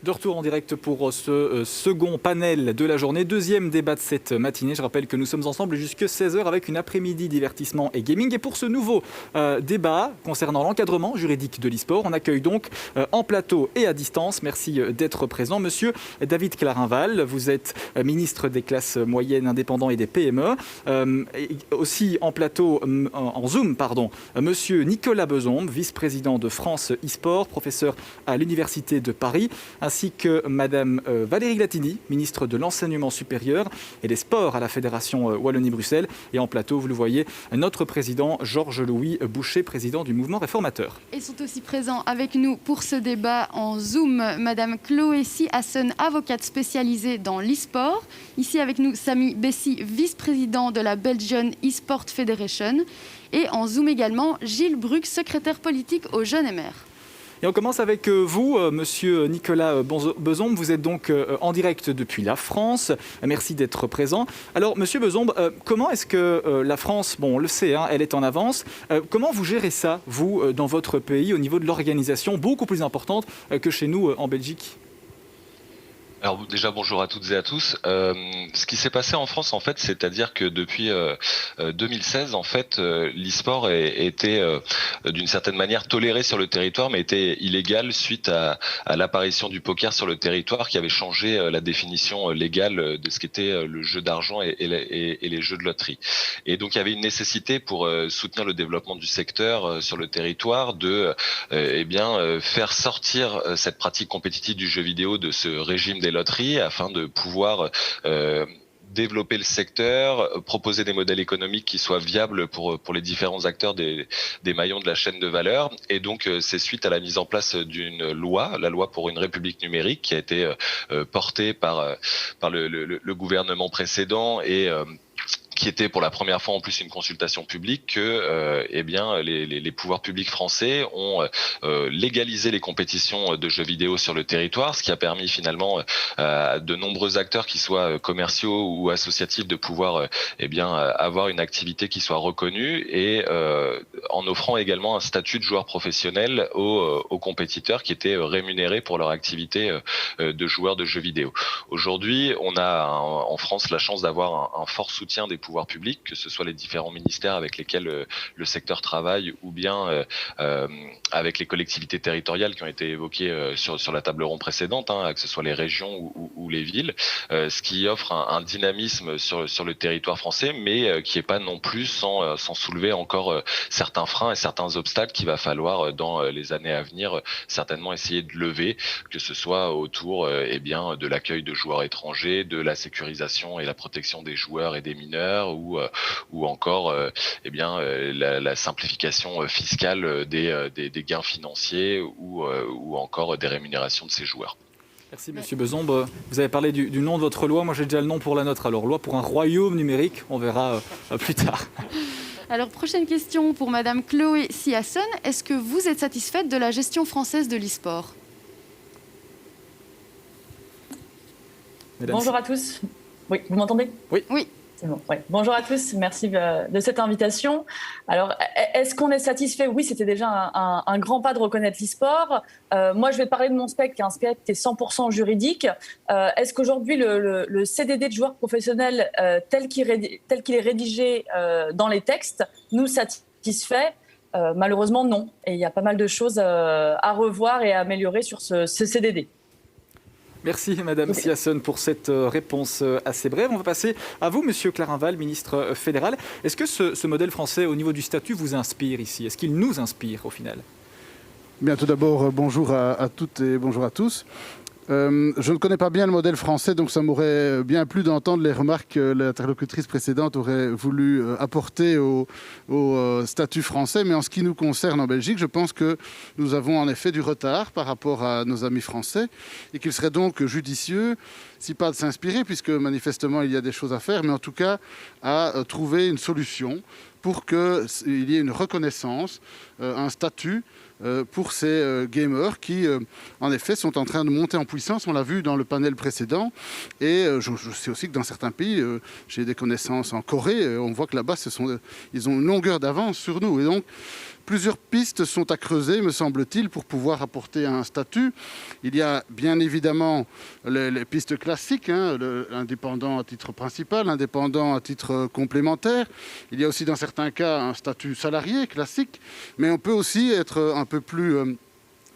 De retour en direct pour ce second panel de la journée, deuxième débat de cette matinée. Je rappelle que nous sommes ensemble jusqu'à 16h avec une après-midi divertissement et gaming. Et pour ce nouveau débat concernant l'encadrement juridique de l'e-sport, on accueille donc en plateau et à distance, merci d'être présent, monsieur David Clarinval. Vous êtes ministre des classes moyennes, indépendants et des PME. Aussi en plateau, en Zoom, monsieur Nicolas Bezombre, vice-président de France e-sport, professeur à l'Université de Paris, ainsi que Madame Valérie Glatini, ministre de l'Enseignement supérieur et des Sports à la Fédération Wallonie-Bruxelles. Et en plateau, vous le voyez, notre président Georges-Louis Boucher, président du mouvement réformateur. Et sont aussi présents avec nous pour ce débat en Zoom, Madame Chloé Hasson, avocate spécialisée dans l'e-sport. Ici avec nous, Samy Bessi, vice-président de la Belgian e-sport Federation. Et en Zoom également, Gilles Bruck, secrétaire politique au Jeunes MR. Et on commence avec vous, monsieur Nicolas Bezombre. Vous êtes donc en direct depuis la France. Merci d'être présent. Alors, monsieur Bezombre, comment est-ce que la France, bon, on le sait, elle est en avance. Comment vous gérez ça, vous, dans votre pays, au niveau de l'organisation, beaucoup plus importante que chez nous en Belgique ? Alors déjà bonjour à toutes et à tous. Ce qui s'est passé en France en fait, c'est-à-dire que depuis 2016 en fait, l'e-sport était d'une certaine manière toléré sur le territoire, mais était illégal suite à l'apparition du poker sur le territoire, qui avait changé la définition légale de ce qu'était le jeu d'argent et les jeux de loterie. Et donc il y avait une nécessité pour soutenir le développement du secteur sur le territoire de faire sortir cette pratique compétitive du jeu vidéo de ce régime des loteries afin de pouvoir développer le secteur, proposer des modèles économiques qui soient viables pour les différents acteurs des maillons de la chaîne de valeur. Et donc, c'est suite à la mise en place d'une loi, la loi pour une république numérique, qui a été portée par le gouvernement précédent et qui était pour la première fois en plus une consultation publique, que les pouvoirs publics français ont légalisé les compétitions de jeux vidéo sur le territoire, ce qui a permis finalement à de nombreux acteurs, qui soient commerciaux ou associatifs, de pouvoir avoir une activité qui soit reconnue, et en offrant également un statut de joueur professionnel aux compétiteurs qui étaient rémunérés pour leur activité de joueurs de jeux vidéo. Aujourd'hui, on a en France la chance d'avoir un fort soutien des pouvoirs publics, que ce soit les différents ministères avec lesquels le secteur travaille, ou bien avec les collectivités territoriales qui ont été évoquées sur la table ronde précédente, que ce soit les régions ou les villes, ce qui offre un dynamisme sur le territoire français, mais qui n'est pas non plus sans soulever encore certains freins et certains obstacles qu'il va falloir dans les années à venir certainement essayer de lever, que ce soit autour de l'accueil de joueurs étrangers, de la sécurisation et la protection des joueurs et des mineurs, ou encore la simplification fiscale des gains financiers, ou encore des rémunérations de ces joueurs. Merci monsieur Bezombre. Vous avez parlé du nom de votre loi. Moi j'ai déjà le nom pour la nôtre. Alors, loi pour un royaume numérique, on verra plus tard. Alors, prochaine question pour madame Chloé Hasson. Est-ce que vous êtes satisfaite de la gestion française de l'e-sport ? Bonjour à tous. Oui, vous m'entendez ? Oui. C'est bon, ouais. Bonjour à tous, merci de cette invitation. Alors, est-ce qu'on est satisfait ? Oui, c'était déjà un grand pas de reconnaître l'e-sport. Moi, je vais parler de mon spectre, qui est un spectre qui est 100% juridique. Est-ce qu'aujourd'hui, le CDD de joueur professionnel, tel qu'il est rédigé dans les textes, nous satisfait ? Malheureusement, non. Et il y a pas mal de choses à revoir et à améliorer sur ce CDD. Merci Madame Hasson pour cette réponse assez brève. On va passer à vous, Monsieur Clarinval, ministre fédéral. Est-ce que ce modèle français au niveau du statut vous inspire ici ? Est-ce qu'il nous inspire au final ? Bien, tout d'abord, bonjour à toutes et bonjour à tous. Je ne connais pas bien le modèle français, donc ça m'aurait bien plu d'entendre les remarques que l'interlocutrice précédente aurait voulu apporter au statut français. Mais en ce qui nous concerne en Belgique, je pense que nous avons en effet du retard par rapport à nos amis français, et qu'il serait donc judicieux, si pas de s'inspirer, puisque manifestement il y a des choses à faire, mais en tout cas à trouver une solution pour qu'il y ait une reconnaissance, un statut pour ces gamers qui, en effet, sont en train de monter en puissance. On l'a vu dans le panel précédent. Et je sais aussi que dans certains pays, j'ai des connaissances en Corée, on voit que là-bas, ils ont une longueur d'avance sur nous. Et donc, Plusieurs pistes sont à creuser, me semble-t-il, pour pouvoir apporter un statut. Il y a bien évidemment les pistes classiques, l'indépendant à titre principal, l'indépendant à titre complémentaire. Il y a aussi dans certains cas un statut salarié classique, mais on peut aussi être un peu plus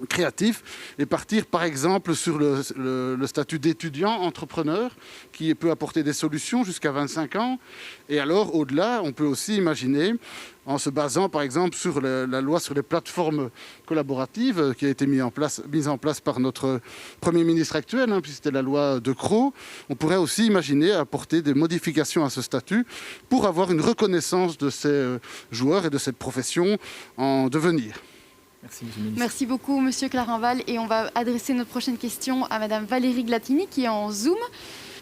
créatif et partir par exemple sur le statut d'étudiant entrepreneur qui peut apporter des solutions jusqu'à 25 ans. Et alors au-delà, on peut aussi imaginer, en se basant par exemple sur la loi sur les plateformes collaboratives qui a été mise en place par notre Premier ministre actuel, puis c'était la loi De Croo, on pourrait aussi imaginer apporter des modifications à ce statut pour avoir une reconnaissance de ces joueurs et de cette profession en devenir. Merci, monsieur le ministre. Merci beaucoup, monsieur Clarinval. Et on va adresser notre prochaine question à madame Valérie Glatini, qui est en Zoom.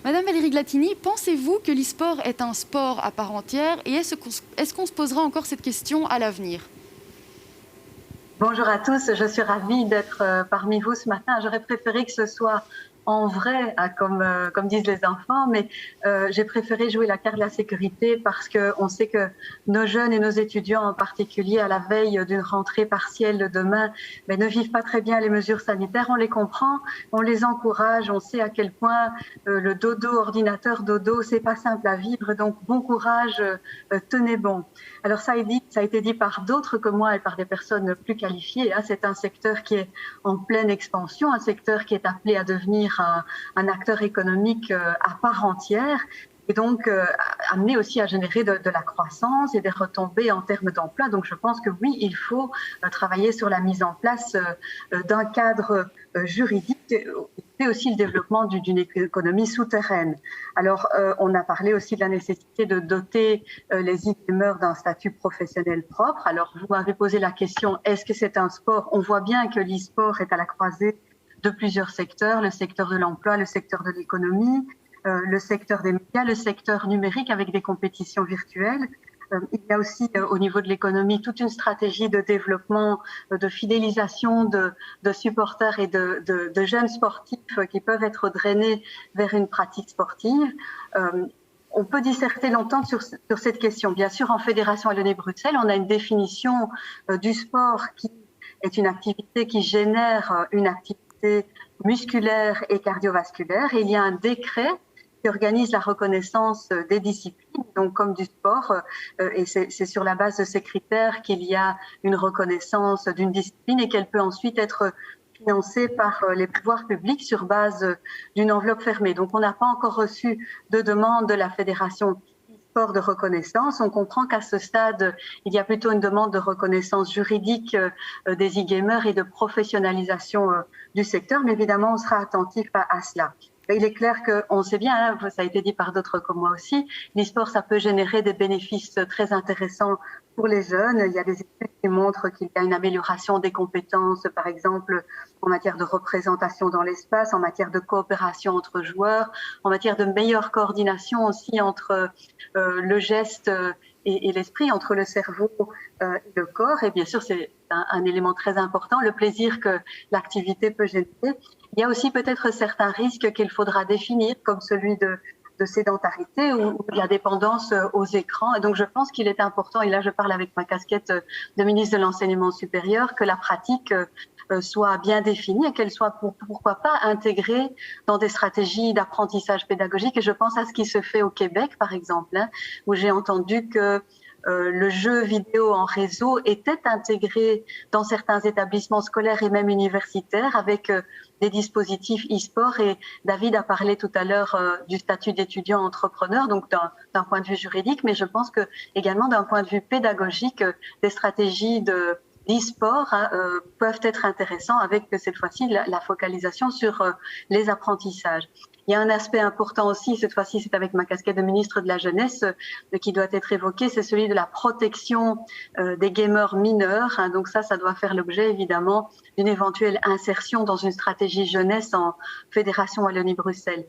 Madame Valérie Glatini, pensez-vous que l'e-sport est un sport à part entière et est-ce qu'on se posera encore cette question à l'avenir ? Bonjour à tous, je suis ravie d'être parmi vous ce matin. J'aurais préféré que ce soit en vrai, comme disent les enfants, mais j'ai préféré jouer la carte de la sécurité parce qu'on sait que nos jeunes et nos étudiants en particulier à la veille d'une rentrée partielle de demain ne vivent pas très bien les mesures sanitaires. On les comprend, on les encourage, on sait à quel point le ordinateur dodo, c'est pas simple à vivre, donc bon courage, tenez bon. Alors ça a été dit par d'autres que moi et par des personnes plus qualifiées. C'est un secteur qui est en pleine expansion, un secteur qui est appelé à devenir un acteur économique à part entière et donc amené aussi à générer de la croissance et des retombées en termes d'emploi. Donc je pense que oui, il faut travailler sur la mise en place d'un cadre juridique et aussi le développement d'une économie souterraine. Alors on a parlé aussi de la nécessité de doter les e-gamers d'un statut professionnel propre. Alors vous m'avez posé la question, est-ce que c'est un sport ? On voit bien que l'e-sport est à la croisée de plusieurs secteurs, le secteur de l'emploi, le secteur de l'économie, le secteur des médias, le secteur numérique avec des compétitions virtuelles. Il y a aussi au niveau de l'économie toute une stratégie de développement, de fidélisation de supporters et de jeunes sportifs qui peuvent être drainés vers une pratique sportive. On peut disserter longtemps sur cette question. Bien sûr, en Fédération Wallonie-Bruxelles, on a une définition du sport qui est une activité qui génère une activité musculaire et cardiovasculaire. Et il y a un décret qui organise la reconnaissance des disciplines, donc comme du sport, et c'est sur la base de ces critères qu'il y a une reconnaissance d'une discipline et qu'elle peut ensuite être financée par les pouvoirs publics sur base d'une enveloppe fermée. Donc on n'a pas encore reçu de demande de la Fédération sport de reconnaissance. On comprend qu'à ce stade, il y a plutôt une demande de reconnaissance juridique des e-gamers et de professionnalisation du secteur, mais évidemment, on sera attentif à cela. Il est clair qu'on sait bien, ça a été dit par d'autres comme moi aussi, l'e-sport, ça peut générer des bénéfices très intéressants pour les jeunes. Il y a des études qui montrent qu'il y a une amélioration des compétences, par exemple, en matière de représentation dans l'espace, en matière de coopération entre joueurs, en matière de meilleure coordination aussi entre le geste et l'esprit, entre le cerveau et le corps. Et bien sûr, c'est un élément très important, le plaisir que l'activité peut générer. Il y a aussi peut-être certains risques qu'il faudra définir, comme celui de sédentarité ou de la dépendance aux écrans. Et donc, je pense qu'il est important, et là, je parle avec ma casquette de ministre de l'Enseignement supérieur, que la pratique soit bien définie et qu'elle soit, pourquoi pas, intégrée dans des stratégies d'apprentissage pédagogique. Et je pense à ce qui se fait au Québec, par exemple, où j'ai entendu que le jeu vidéo en réseau était intégré dans certains établissements scolaires et même universitaires avec des dispositifs e-sport. Et David a parlé tout à l'heure du statut d'étudiant entrepreneur, donc d'un point de vue juridique, mais je pense que également d'un point de vue pédagogique, des stratégies d'e-sport peuvent être intéressants avec cette fois-ci la focalisation sur les apprentissages. Il y a un aspect important aussi, cette fois-ci c'est avec ma casquette de ministre de la Jeunesse, qui doit être évoqué, c'est celui de la protection des gamers mineurs. Donc ça doit faire l'objet évidemment d'une éventuelle insertion dans une stratégie jeunesse en Fédération Wallonie-Bruxelles.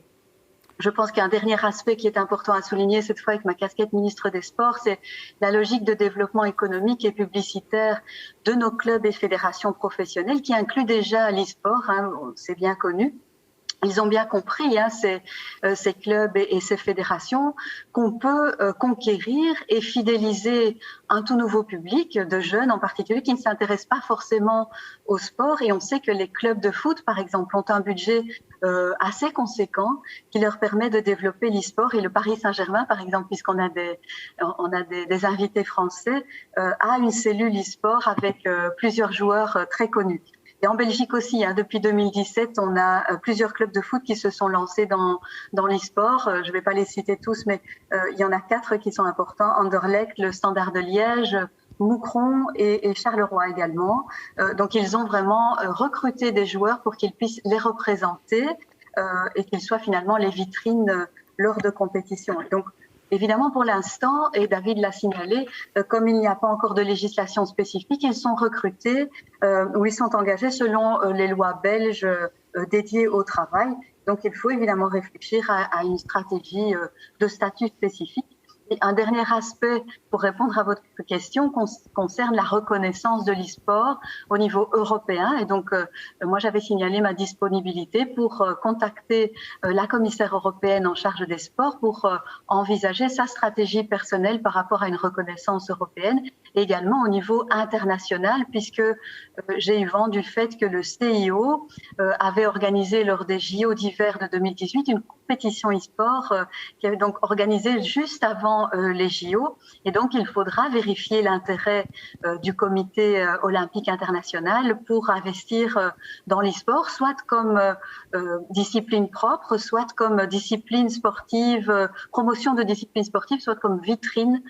Je pense qu'il y a un dernier aspect qui est important à souligner, cette fois avec ma casquette ministre des Sports, c'est la logique de développement économique et publicitaire de nos clubs et fédérations professionnelles qui inclut déjà l'e-sport, c'est bien connu. ils ont bien compris, ces clubs et ces fédérations, qu'on peut conquérir et fidéliser un tout nouveau public de jeunes en particulier qui ne s'intéressent pas forcément au sport. Et on sait que les clubs de foot, par exemple, ont un budget assez conséquent qui leur permet de développer l'e-sport. Et le Paris Saint-Germain, par exemple, puisqu'on a des invités français, a une cellule e-sport avec plusieurs joueurs très connus. Et en Belgique aussi, depuis 2017, on a plusieurs clubs de foot qui se sont lancés dans l'e-sport. Je ne vais pas les citer tous, mais il y en a 4 qui sont importants. Anderlecht, le Standard de Liège, Moucron et Charleroi également. Donc, ils ont vraiment recruté des joueurs pour qu'ils puissent les représenter et qu'ils soient finalement les vitrines lors de compétitions. Donc, évidemment, pour l'instant, et David l'a signalé, comme il n'y a pas encore de législation spécifique, ils sont recrutés ou ils sont engagés selon les lois belges dédiées au travail. Donc, il faut évidemment réfléchir à une stratégie de statut spécifique. Et un dernier aspect pour répondre à votre question concerne la reconnaissance de l'e-sport au niveau européen. Et donc, moi, j'avais signalé ma disponibilité pour contacter la commissaire européenne en charge des sports pour envisager sa stratégie personnelle par rapport à une reconnaissance européenne, et également au niveau international, puisque j'ai eu vent du fait que le CIO avait organisé lors des JO d'hiver de 2018 une compétition e-sport qui avait donc organisée juste avant les JO. Et donc, il faudra vérifier l'intérêt du comité olympique international pour investir dans l'e-sport, soit comme discipline propre, soit comme discipline sportive, promotion de discipline sportive, soit comme vitrine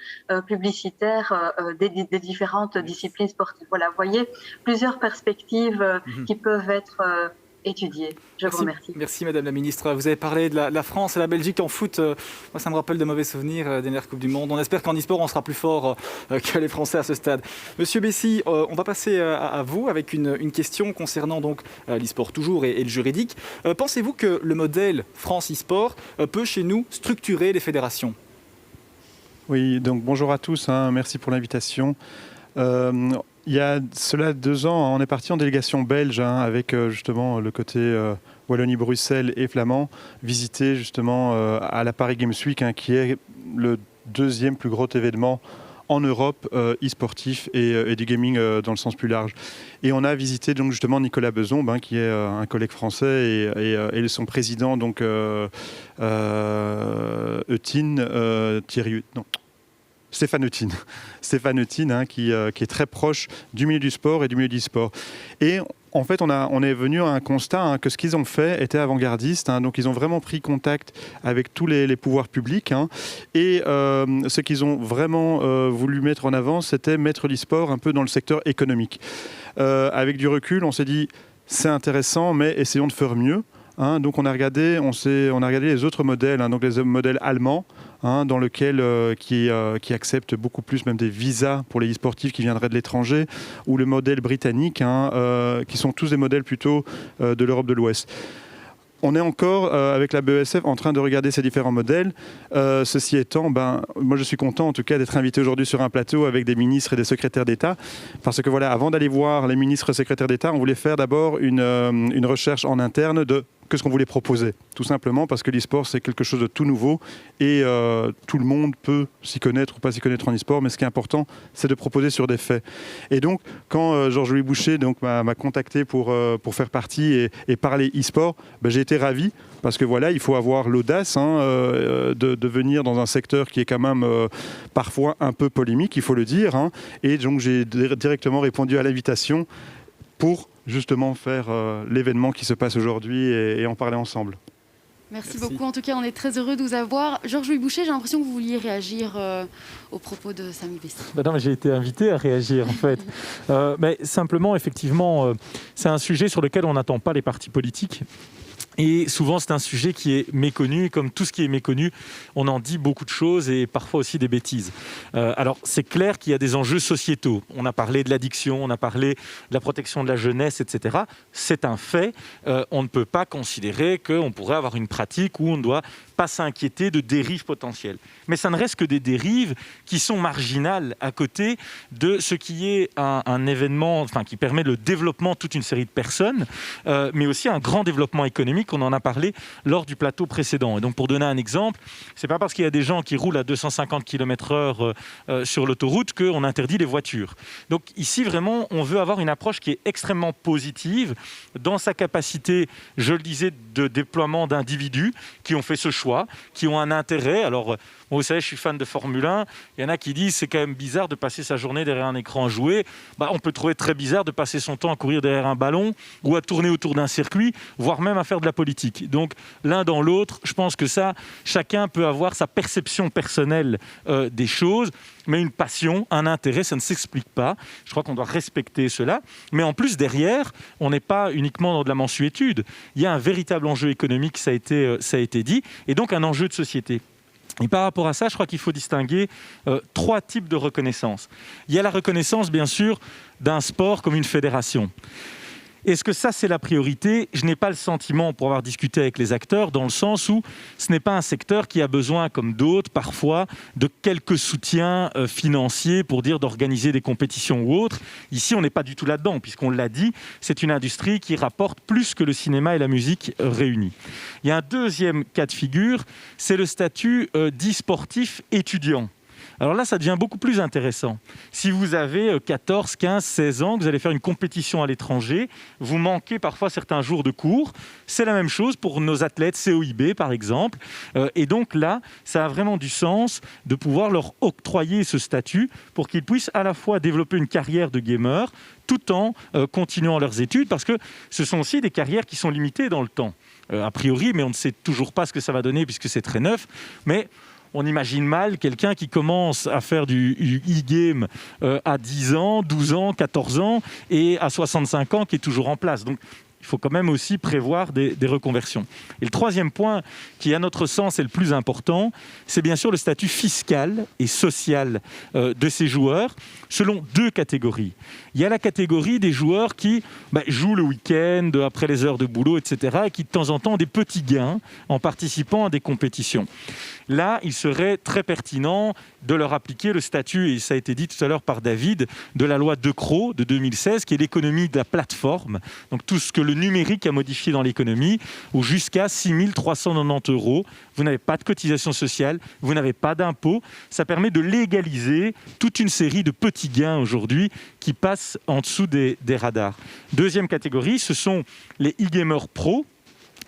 publicitaire des différentes disciplines sportives. Voilà, vous voyez, plusieurs perspectives qui peuvent être étudiées. Je vous remercie. Merci Madame la Ministre. Vous avez parlé de la France et la Belgique en foot. Moi, ça me rappelle de mauvais souvenirs des dernières Coupes du Monde. On espère qu'en e-sport, on sera plus fort que les Français à ce stade. Monsieur Bessy, on va passer à vous avec une question concernant donc l'e-sport toujours et le juridique. Pensez-vous que le modèle France e-sport peut chez nous structurer les fédérations ? Oui, donc bonjour à tous. Merci pour l'invitation. Il y a cela 2 ans, on est parti en délégation belge avec justement le côté Wallonie-Bruxelles et flamand, visiter justement à la Paris Games Week, qui est le 2e plus gros événement en Europe e-sportif et du gaming dans le sens plus large. Et on a visité donc justement Nicolas Bezombe, qui est un collègue français, et son président, donc Stéphane Eutin, qui est très proche du milieu du sport et du milieu de l'e-sport. Et en fait, on est venu à un constat que ce qu'ils ont fait était avant-gardiste. Donc, ils ont vraiment pris contact avec tous les pouvoirs publics. Et ce qu'ils ont vraiment voulu mettre en avant, c'était mettre l'e-sport un peu dans le secteur économique. Avec du recul, on s'est dit, c'est intéressant, mais essayons de faire mieux. Donc, on a regardé les autres modèles, donc les modèles allemands, dans lequel qui accepte beaucoup plus même des visas pour les e-sportifs qui viendraient de l'étranger, ou le modèle britannique, qui sont tous des modèles plutôt de l'Europe de l'Ouest. On est encore, avec la BESF, en train de regarder ces différents modèles. Ceci étant, moi je suis content en tout cas d'être invité aujourd'hui sur un plateau avec des ministres et des secrétaires d'État. Parce que voilà, avant d'aller voir les ministres et secrétaires d'État, on voulait faire d'abord une recherche en interne de ce qu'on voulait proposer. Tout simplement parce que l'e-sport, c'est quelque chose de tout nouveau et tout le monde peut s'y connaître ou pas s'y connaître en e-sport, mais ce qui est important, c'est de proposer sur des faits. Et donc, quand Georges-Louis Boucher m'a contacté pour faire partie et parler e-sport, j'ai été ravi parce que voilà, il faut avoir l'audace de venir dans un secteur qui est quand même parfois un peu polémique, il faut le dire. Et donc, j'ai directement répondu à l'invitation pour justement faire l'événement qui se passe aujourd'hui et en parler ensemble. Merci beaucoup. En tout cas, on est très heureux de vous avoir. Georges-Louis Boucher, j'ai l'impression que vous vouliez réagir aux propos de Samy Bessy. Non, mais j'ai été invité à réagir, en fait. Mais simplement, effectivement, c'est un sujet sur lequel on n'attend pas les partis politiques. Et souvent, c'est un sujet qui est méconnu. Et comme tout ce qui est méconnu, on en dit beaucoup de choses et parfois aussi des bêtises. Alors, c'est clair qu'il y a des enjeux sociétaux. On a parlé de l'addiction, on a parlé de la protection de la jeunesse, etc. C'est un fait. On ne peut pas considérer qu'on pourrait avoir une pratique où on doit pas s'inquiéter de dérives potentielles. Mais ça ne reste que des dérives qui sont marginales à côté de ce qui est un événement, qui permet le développement de toute une série de personnes, mais aussi un grand développement économique. On en a parlé lors du plateau précédent. Et donc, pour donner un exemple, c'est pas parce qu'il y a des gens qui roulent à 250 km/h sur l'autoroute qu'on interdit les voitures. Donc ici, vraiment, on veut avoir une approche qui est extrêmement positive dans sa capacité, je le disais, de déploiement d'individus qui ont fait ce choix, qui ont un intérêt. Alors, vous savez, je suis fan de Formule 1. Il y en a qui disent c'est quand même bizarre de passer sa journée derrière un écran à jouer. On peut trouver très bizarre de passer son temps à courir derrière un ballon ou à tourner autour d'un circuit, voire même à faire de la politique. Donc, l'un dans l'autre, je pense que ça, chacun peut avoir sa perception personnelle des choses, mais une passion, un intérêt, ça ne s'explique pas. Je crois qu'on doit respecter cela. Mais en plus, derrière, on n'est pas uniquement dans de la mansuétude. Il y a un véritable enjeu économique, ça a été dit, et donc un enjeu de société. Et par rapport à ça, je crois qu'il faut distinguer 3 types de reconnaissance. Il y a la reconnaissance, bien sûr, d'un sport comme une fédération. Est-ce que ça, c'est la priorité ? Je n'ai pas le sentiment, pour avoir discuté avec les acteurs, dans le sens où ce n'est pas un secteur qui a besoin, comme d'autres, parfois, de quelques soutiens financiers pour dire d'organiser des compétitions ou autres. Ici, on n'est pas du tout là-dedans, puisqu'on l'a dit, c'est une industrie qui rapporte plus que le cinéma et la musique réunis. Il y a un deuxième cas de figure, c'est le statut d'e-sportif étudiant. Alors là, ça devient beaucoup plus intéressant. Si vous avez 14, 15, 16 ans, que vous allez faire une compétition à l'étranger, vous manquez parfois certains jours de cours. C'est la même chose pour nos athlètes COIB, par exemple. Et donc là, ça a vraiment du sens de pouvoir leur octroyer ce statut pour qu'ils puissent à la fois développer une carrière de gamer tout en continuant leurs études, parce que ce sont aussi des carrières qui sont limitées dans le temps. A priori, mais on ne sait toujours pas ce que ça va donner puisque c'est très neuf. Mais on imagine mal quelqu'un qui commence à faire du e-game à 10 ans, 12 ans, 14 ans et à 65 ans qui est toujours en place. Donc, il faut quand même aussi prévoir des reconversions. Et le troisième point, qui à notre sens est le plus important, c'est bien sûr le statut fiscal et social de ces joueurs, selon 2 catégories. Il y a la catégorie des joueurs qui jouent le week-end, après les heures de boulot, etc., et qui de temps en temps ont des petits gains en participant à des compétitions. Là, il serait très pertinent de leur appliquer le statut, et ça a été dit tout à l'heure par David, de la loi De Croo de 2016, qui est l'économie de la plateforme, donc tout ce que le numérique a modifié dans l'économie, où jusqu'à 6 390 €, vous n'avez pas de cotisation sociale, vous n'avez pas d'impôt. Ça permet de légaliser toute une série de petits gains aujourd'hui qui passent en dessous des radars. Deuxième catégorie, ce sont les e-gamers pro,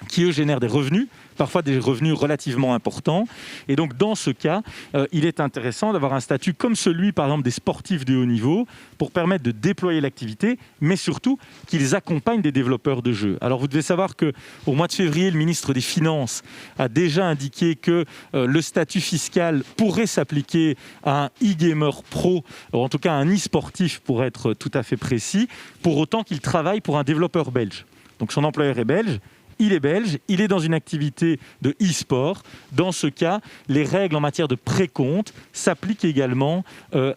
qui eux génèrent des revenus, parfois des revenus relativement importants. Et donc, dans ce cas, il est intéressant d'avoir un statut comme celui, par exemple, des sportifs de haut niveau, pour permettre de déployer l'activité, mais surtout qu'ils accompagnent des développeurs de jeux. Alors, vous devez savoir qu'au mois de février, le ministre des Finances a déjà indiqué que le statut fiscal pourrait s'appliquer à un e-gamer pro, ou en tout cas à un e-sportif, pour être tout à fait précis, pour autant qu'il travaille pour un développeur belge. Donc, son employeur est belge. Il est belge, il est dans une activité de e-sport. Dans ce cas, les règles en matière de précompte s'appliquent également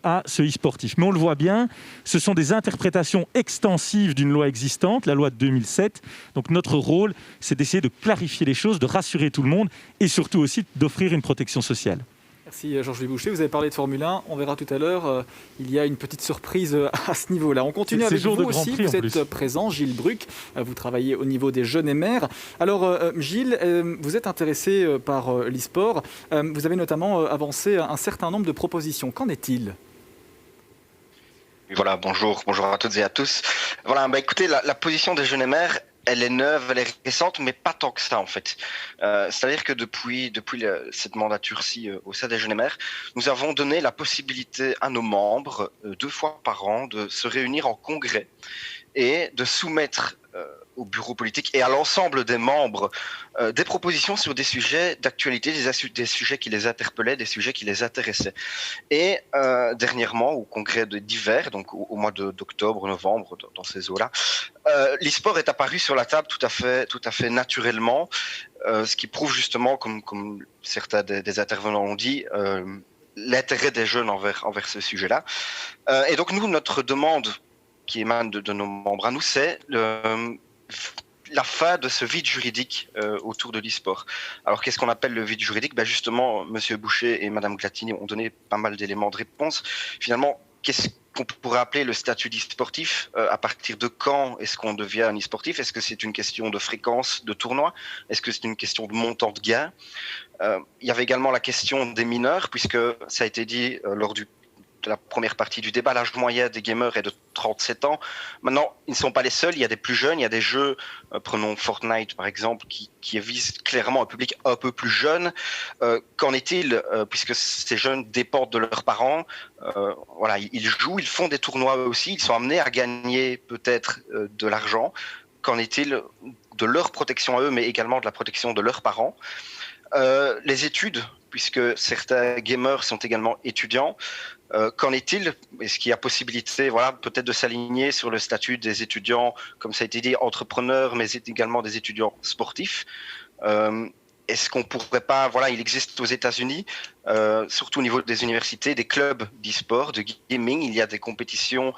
à ce e-sportif. Mais on le voit bien, ce sont des interprétations extensives d'une loi existante, la loi de 2007. Donc notre rôle, c'est d'essayer de clarifier les choses, de rassurer tout le monde et surtout aussi d'offrir une protection sociale. Merci Georges-Louis Boucher. Vous avez parlé de Formule 1. On verra tout à l'heure. Il y a une petite surprise à ce niveau-là. On continue avec vous aussi. Vous êtes présent, Gilles Bruck. Vous travaillez au niveau des jeunes et mères. Alors Gilles, vous êtes intéressé par l'e-sport. Vous avez notamment avancé un certain nombre de propositions. Qu'en est-il ? Voilà, bonjour à toutes et à tous. Voilà, écoutez, la position des jeunes et mères, elle est neuve, elle est récente, mais pas tant que ça en fait. C'est-à-dire que depuis cette mandature-ci au sein des Jeunes et Mères, nous avons donné la possibilité à nos membres 2 fois par an de se réunir en congrès et de soumettre au bureau politique et à l'ensemble des membres des propositions sur des sujets d'actualité, des sujets qui les interpellaient, des sujets qui les intéressaient. Et dernièrement, au congrès d'hiver, donc au mois d'octobre, novembre, dans ces eaux-là, l'e-sport est apparu sur la table tout à fait naturellement, ce qui prouve justement, comme certains des intervenants l'ont dit, l'intérêt des jeunes envers ce sujet-là. Et donc nous, notre demande qui émane de nos membres à nous, c'est la fin de ce vide juridique autour de l'e-sport. Alors qu'est-ce qu'on appelle le vide juridique? Justement, Monsieur Boucher et Madame Glatini ont donné pas mal d'éléments de réponse. Finalement, qu'est-ce qu'on pourrait appeler le statut d'e-sportif? À partir de quand est-ce qu'on devient un e-sportif? Est-ce que c'est une question de fréquence de tournoi? Est-ce que c'est une question de montant de gain? Il y avait également la question des mineurs, puisque ça a été dit lors de la première partie du débat, l'âge moyen des gamers est de 37 ans. Maintenant, ils ne sont pas les seuls, il y a des plus jeunes, il y a des jeux, prenons Fortnite par exemple, qui visent clairement un public un peu plus jeune. Qu'en est-il, puisque ces jeunes dépendent de leurs parents, voilà, ils jouent, ils font des tournois eux aussi, ils sont amenés à gagner peut-être de l'argent. Qu'en est-il de leur protection à eux, mais également de la protection de leurs parents? Les études, puisque certains gamers sont également étudiants. Qu'en est-il? Est-ce qu'il y a possibilité, voilà, peut-être de s'aligner sur le statut des étudiants, comme ça a été dit, entrepreneurs, mais également des étudiants sportifs? Est-ce qu'on pourrait pas, voilà, il existe aux États-Unis, surtout au niveau des universités, des clubs d'e-sport, de gaming. Il y a des compétitions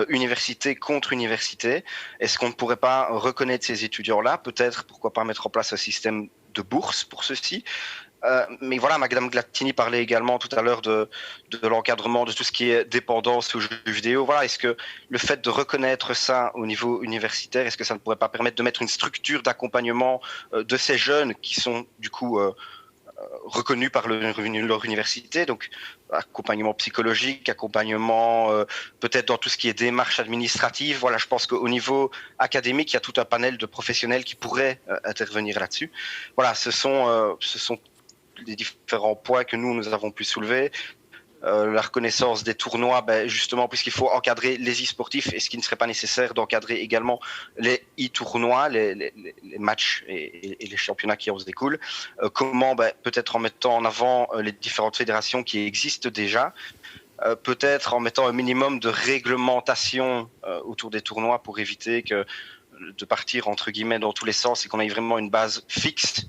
université contre université. Est-ce qu'on ne pourrait pas reconnaître ces étudiants-là? Peut-être, pourquoi pas mettre en place un système de bourse pour ceux-ci? Mais voilà, Madame Glatini parlait également tout à l'heure de l'encadrement de tout ce qui est dépendance aux jeux vidéo. Voilà, est-ce que le fait de reconnaître ça au niveau universitaire, est-ce que ça ne pourrait pas permettre de mettre une structure d'accompagnement de ces jeunes qui sont du coup reconnus par leur université, donc accompagnement psychologique, accompagnement peut-être dans tout ce qui est démarche administrative. Voilà, je pense qu'au niveau académique, il y a tout un panel de professionnels qui pourraient intervenir là-dessus. Voilà, ce sont les différents points que nous avons pu soulever. La reconnaissance des tournois, justement, puisqu'il faut encadrer les e-sportifs, est-ce qu'il ne serait pas nécessaire d'encadrer également les e-tournois, les matchs et les championnats qui en découlent? Comment, peut-être en mettant en avant les différentes fédérations qui existent déjà, peut-être en mettant un minimum de réglementation autour des tournois pour éviter de partir entre guillemets dans tous les sens et qu'on ait vraiment une base fixe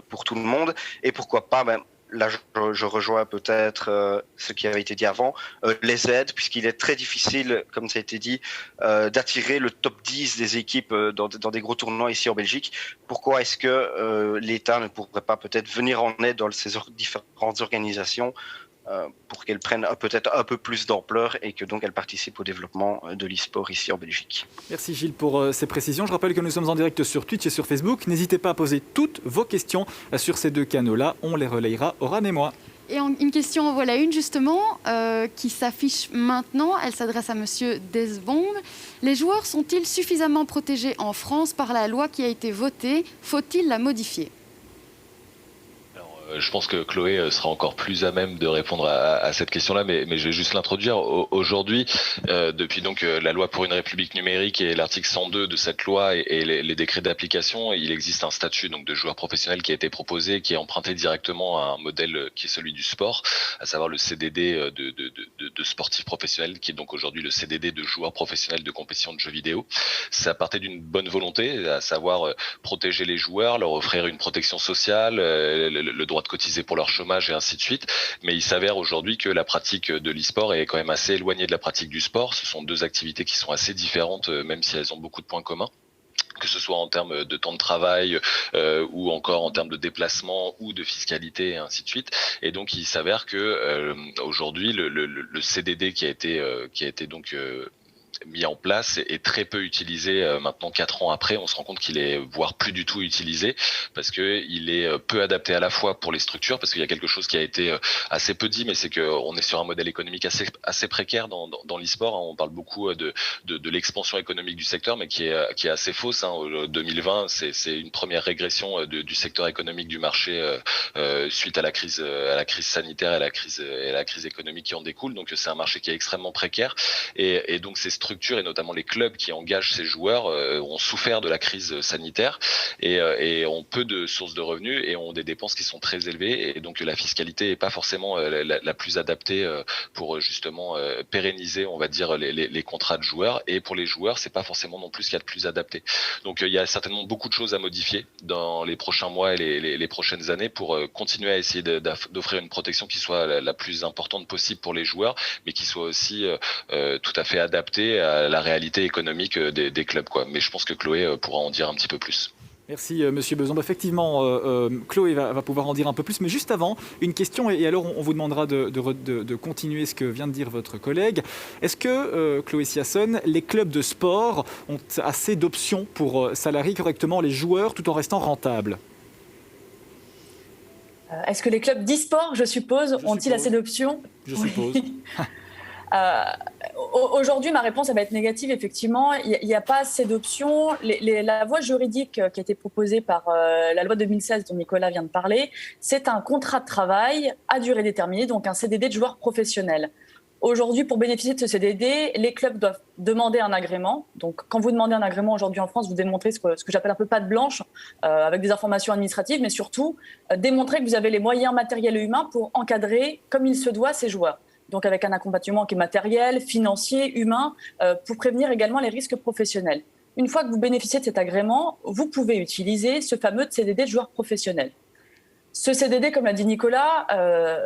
pour tout le monde. Et pourquoi pas, là je rejoins peut-être ce qui avait été dit avant, les aides, puisqu'il est très difficile, comme ça a été dit, d'attirer le top 10 des équipes dans des gros tournois ici en Belgique. Pourquoi est-ce que l'État ne pourrait pas peut-être venir en aide dans ces différentes organisations pour qu'elles prennent peut-être un peu plus d'ampleur et que donc elles participent au développement de l'e-sport ici en Belgique. Merci Gilles pour ces précisions. Je rappelle que nous sommes en direct sur Twitch et sur Facebook. N'hésitez pas à poser toutes vos questions sur ces deux canaux-là. On les relayera, Oran et moi. Et une question, voilà une justement, qui s'affiche maintenant. Elle s'adresse à Monsieur Desbombe. Les joueurs sont-ils suffisamment protégés en France par la loi qui a été votée? Faut-il la modifier? Je pense que Chloé sera encore plus à même de répondre à cette question-là, mais je vais juste l'introduire. Aujourd'hui, depuis donc la loi pour une république numérique et l'article 102 de cette loi et les décrets d'application, il existe un statut donc de joueur professionnel qui a été proposé, qui est emprunté directement à un modèle qui est celui du sport, à savoir le CDD de sportif professionnel, qui est donc aujourd'hui le CDD de joueur professionnel de compétition de jeux vidéo. Ça partait d'une bonne volonté, à savoir protéger les joueurs, leur offrir une protection sociale, le droit de cotiser pour leur chômage et ainsi de suite. Mais il s'avère aujourd'hui que la pratique de l'e-sport est quand même assez éloignée de la pratique du sport. Ce sont deux activités qui sont assez différentes, même si elles ont beaucoup de points communs, que ce soit en termes de temps de travail ou encore en termes de déplacement ou de fiscalité et ainsi de suite. Et donc il s'avère que aujourd'hui le CDD qui a été donc mis en place est très peu utilisé maintenant 4 ans après. On se rend compte qu'il est voire plus du tout utilisé parce que il est peu adapté à la fois pour les structures, parce qu'il y a quelque chose qui a été assez peu dit, mais c'est qu'on est sur un modèle économique assez précaire dans l'e-sport. On parle beaucoup de l'expansion économique du secteur, mais qui est assez fausse. 2020, c'est une première régression du secteur économique du marché suite à la crise sanitaire et à la crise économique qui en découle. Donc c'est un marché qui est extrêmement précaire et donc ces structures et notamment les clubs qui engagent ces joueurs ont souffert de la crise sanitaire et ont peu de sources de revenus et ont des dépenses qui sont très élevées, et donc la fiscalité n'est pas forcément la plus adaptée pour justement pérenniser, on va dire, les contrats de joueurs, et pour les joueurs c'est pas forcément non plus ce qu'il y a de plus adapté. Donc il y a certainement beaucoup de choses à modifier dans les prochains mois et les prochaines années pour continuer à essayer d'offrir une protection qui soit la plus importante possible pour les joueurs, mais qui soit aussi tout à fait adaptée à la réalité économique des clubs, quoi. Mais je pense que Chloé pourra en dire un petit peu plus. Merci Monsieur Beson. Effectivement, Chloé va pouvoir en dire un peu plus, mais juste avant, une question, et alors on vous demandera de continuer ce que vient de dire votre collègue. Est-ce que, Chloé Siasson, les clubs de sport ont assez d'options pour salarier correctement les joueurs tout en restant rentables ? Est-ce que les clubs d'e-sport, je suppose, ont-ils assez d'options ? Je suppose. Aujourd'hui, ma réponse elle va être négative. Effectivement, il n'y a pas assez d'options. La voie juridique qui a été proposée par la loi 2016 dont Nicolas vient de parler, c'est un contrat de travail à durée déterminée, donc un CDD de joueur professionnel. Aujourd'hui, pour bénéficier de ce CDD, les clubs doivent demander un agrément. Donc, quand vous demandez un agrément aujourd'hui en France, vous démontrez ce que j'appelle un peu patte blanche, avec des informations administratives, mais surtout démontrer que vous avez les moyens matériels et humains pour encadrer comme il se doit ces joueurs. Donc avec un accompagnement qui est matériel, financier, humain, pour prévenir également les risques professionnels. Une fois que vous bénéficiez de cet agrément, vous pouvez utiliser ce fameux CDD de joueur professionnel. Ce CDD, comme l'a dit Nicolas,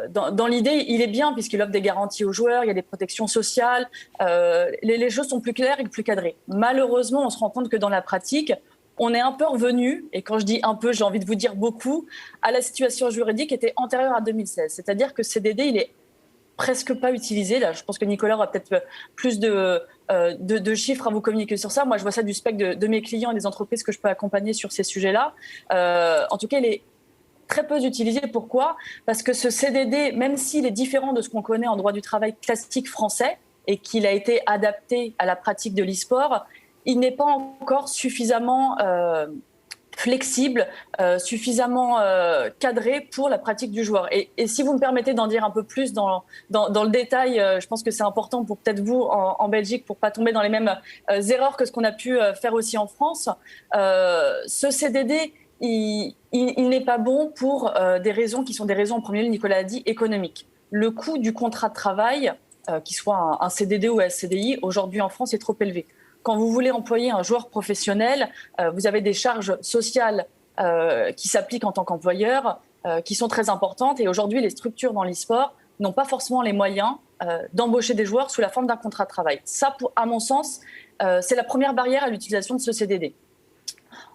dans l'idée, il est bien puisqu'il offre des garanties aux joueurs, il y a des protections sociales, les choses sont plus claires et plus cadrées. Malheureusement, on se rend compte que dans la pratique, on est un peu revenu, et quand je dis un peu, j'ai envie de vous dire beaucoup, à la situation juridique qui était antérieure à 2016. C'est-à-dire que ce CDD, il est presque pas utilisé. Là, je pense que Nicolas aura peut-être plus de chiffres à vous communiquer sur ça. Moi, je vois ça du spectre de mes clients et des entreprises que je peux accompagner sur ces sujets-là. En tout cas, il est très peu utilisé. Pourquoi ? Parce que ce CDD, même s'il est différent de ce qu'on connaît en droit du travail classique français et qu'il a été adapté à la pratique de l'e-sport, il n'est pas encore suffisamment flexible, suffisamment cadré pour la pratique du joueur. Et si vous me permettez d'en dire un peu plus dans le détail, je pense que c'est important pour peut-être vous en Belgique, pour pas tomber dans les mêmes erreurs que ce qu'on a pu faire aussi en France. Ce CDD, il n'est pas bon pour des raisons qui sont des raisons, en premier lieu, Nicolas a dit, économiques. Le coût du contrat de travail, qu'il soit un CDD ou un CDI, aujourd'hui en France est trop élevé. Quand vous voulez employer un joueur professionnel, vous avez des charges sociales qui s'appliquent en tant qu'employeur, qui sont très importantes. Et aujourd'hui, les structures dans l'e-sport n'ont pas forcément les moyens d'embaucher des joueurs sous la forme d'un contrat de travail. Ça, à mon sens, c'est la première barrière à l'utilisation de ce CDD.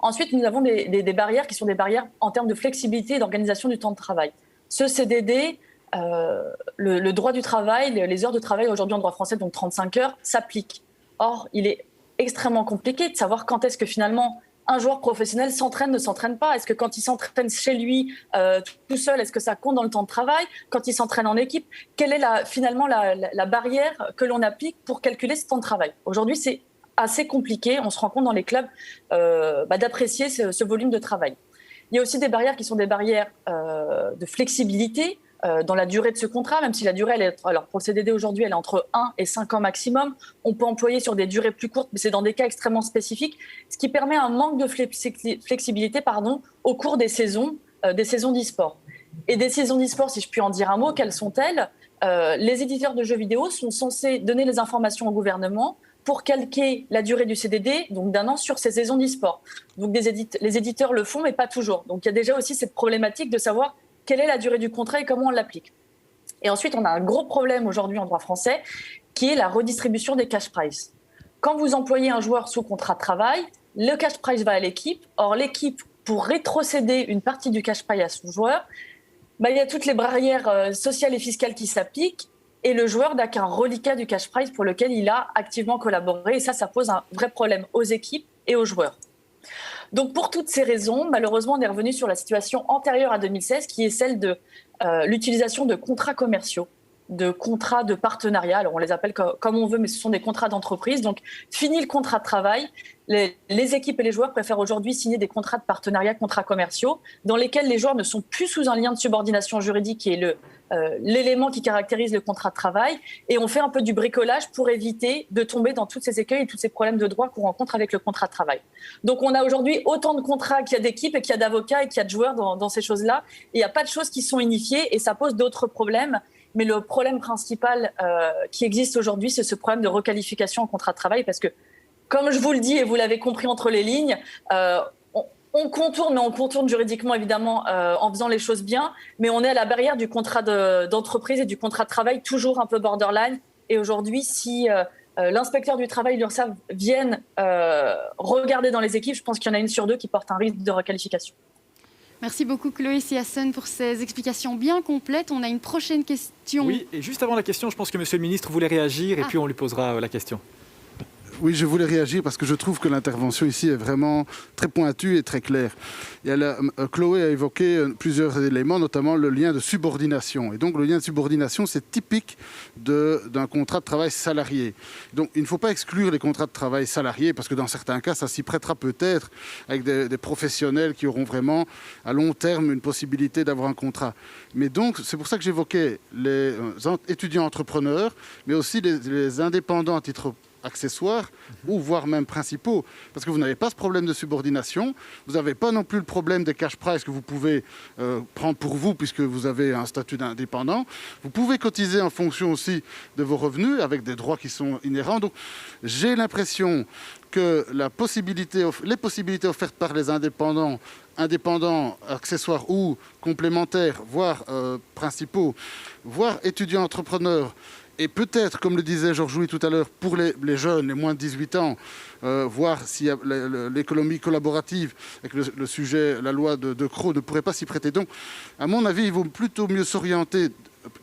Ensuite, nous avons des barrières qui sont des barrières en termes de flexibilité et d'organisation du temps de travail. Ce CDD, le droit du travail, les heures de travail aujourd'hui en droit français, donc 35 heures, s'appliquent. Or, il est extrêmement compliqué de savoir quand est-ce que finalement un joueur professionnel s'entraîne, ne s'entraîne pas. Est-ce que quand il s'entraîne chez lui tout seul, est-ce que ça compte dans le temps de travail ? Quand il s'entraîne en équipe, quelle est finalement la barrière que l'on applique pour calculer ce temps de travail ? Aujourd'hui, c'est assez compliqué. On se rend compte dans les clubs d'apprécier ce volume de travail. Il y a aussi des barrières qui sont des barrières de flexibilité dans la durée de ce contrat, même si la durée, alors pour le CDD aujourd'hui, elle est entre 1 et 5 ans maximum. On peut employer sur des durées plus courtes, mais c'est dans des cas extrêmement spécifiques, ce qui permet un manque de flexibilité au cours des saisons d'e-sport. Et des saisons d'e-sport, si je puis en dire un mot, quelles sont-elles ? Les éditeurs de jeux vidéo sont censés donner les informations au gouvernement pour calquer la durée du CDD, donc d'1 an, sur ces saisons d'e-sport. Donc les éditeurs le font, mais pas toujours. Donc il y a déjà aussi cette problématique de savoir quelle est la durée du contrat et comment on l'applique. Et ensuite, on a un gros problème aujourd'hui en droit français, qui est la redistribution des cash prizes. Quand vous employez un joueur sous contrat de travail, le cash prize va à l'équipe. Or, l'équipe, pour rétrocéder une partie du cash prize à son joueur, il y a toutes les barrières sociales et fiscales qui s'appliquent, et le joueur n'a qu'un reliquat du cash prize pour lequel il a activement collaboré. Et ça pose un vrai problème aux équipes et aux joueurs. Donc pour toutes ces raisons, malheureusement, on est revenu sur la situation antérieure à 2016, qui est celle de l'utilisation de contrats commerciaux, de contrats de partenariat. Alors on les appelle comme on veut, mais ce sont des contrats d'entreprise. Donc fini le contrat de travail. Les équipes et les joueurs préfèrent aujourd'hui signer des contrats de partenariat, contrats commerciaux, dans lesquels les joueurs ne sont plus sous un lien de subordination juridique qui est l'élément qui caractérise le contrat de travail. Et on fait un peu du bricolage pour éviter de tomber dans tous ces écueils et tous ces problèmes de droit qu'on rencontre avec le contrat de travail. Donc on a aujourd'hui autant de contrats qu'il y a d'équipes et qu'il y a d'avocats et qu'il y a de joueurs dans ces choses-là. Et il n'y a pas de choses qui sont unifiées et ça pose d'autres problèmes. Mais le problème principal qui existe aujourd'hui, c'est ce problème de requalification en contrat de travail, parce que, comme je vous le dis et vous l'avez compris entre les lignes, on contourne, mais on contourne juridiquement évidemment en faisant les choses bien, mais on est à la barrière du contrat d'entreprise et du contrat de travail, toujours un peu borderline. Et aujourd'hui, si l'inspecteur du travail, l'URSSAF viennent regarder dans les équipes. Je pense qu'il y en a 1 sur 2 qui porte un risque de requalification. Merci beaucoup Chloé Siassen pour ces explications bien complètes. On a une prochaine question. Oui, et juste avant la question, je pense que Monsieur le ministre voulait réagir et puis on lui posera la question. Oui, je voulais réagir parce que je trouve que l'intervention ici est vraiment très pointue et très claire. Chloé a évoqué plusieurs éléments, notamment le lien de subordination. Et donc, le lien de subordination, c'est typique d'un contrat de travail salarié. Donc, il ne faut pas exclure les contrats de travail salariés parce que dans certains cas, ça s'y prêtera peut-être avec des professionnels qui auront vraiment à long terme une possibilité d'avoir un contrat. Mais donc, c'est pour ça que j'évoquais les étudiants entrepreneurs, mais aussi les indépendants à titre accessoires ou voire même principaux, parce que vous n'avez pas ce problème de subordination, vous n'avez pas non plus le problème des cash price que vous pouvez prendre pour vous puisque vous avez un statut d'indépendant. Vous pouvez cotiser en fonction aussi de vos revenus avec des droits qui sont inhérents. Donc j'ai l'impression que les possibilités offertes par les indépendants, accessoires ou complémentaires, voire principaux, voire étudiants entrepreneurs, et peut-être, comme le disait Georges Louis tout à l'heure, pour les jeunes, les moins de 18 ans, voir si l'économie collaborative, avec le sujet, la loi de Crot, ne pourrait pas s'y prêter. Donc, à mon avis, il vaut plutôt mieux s'orienter,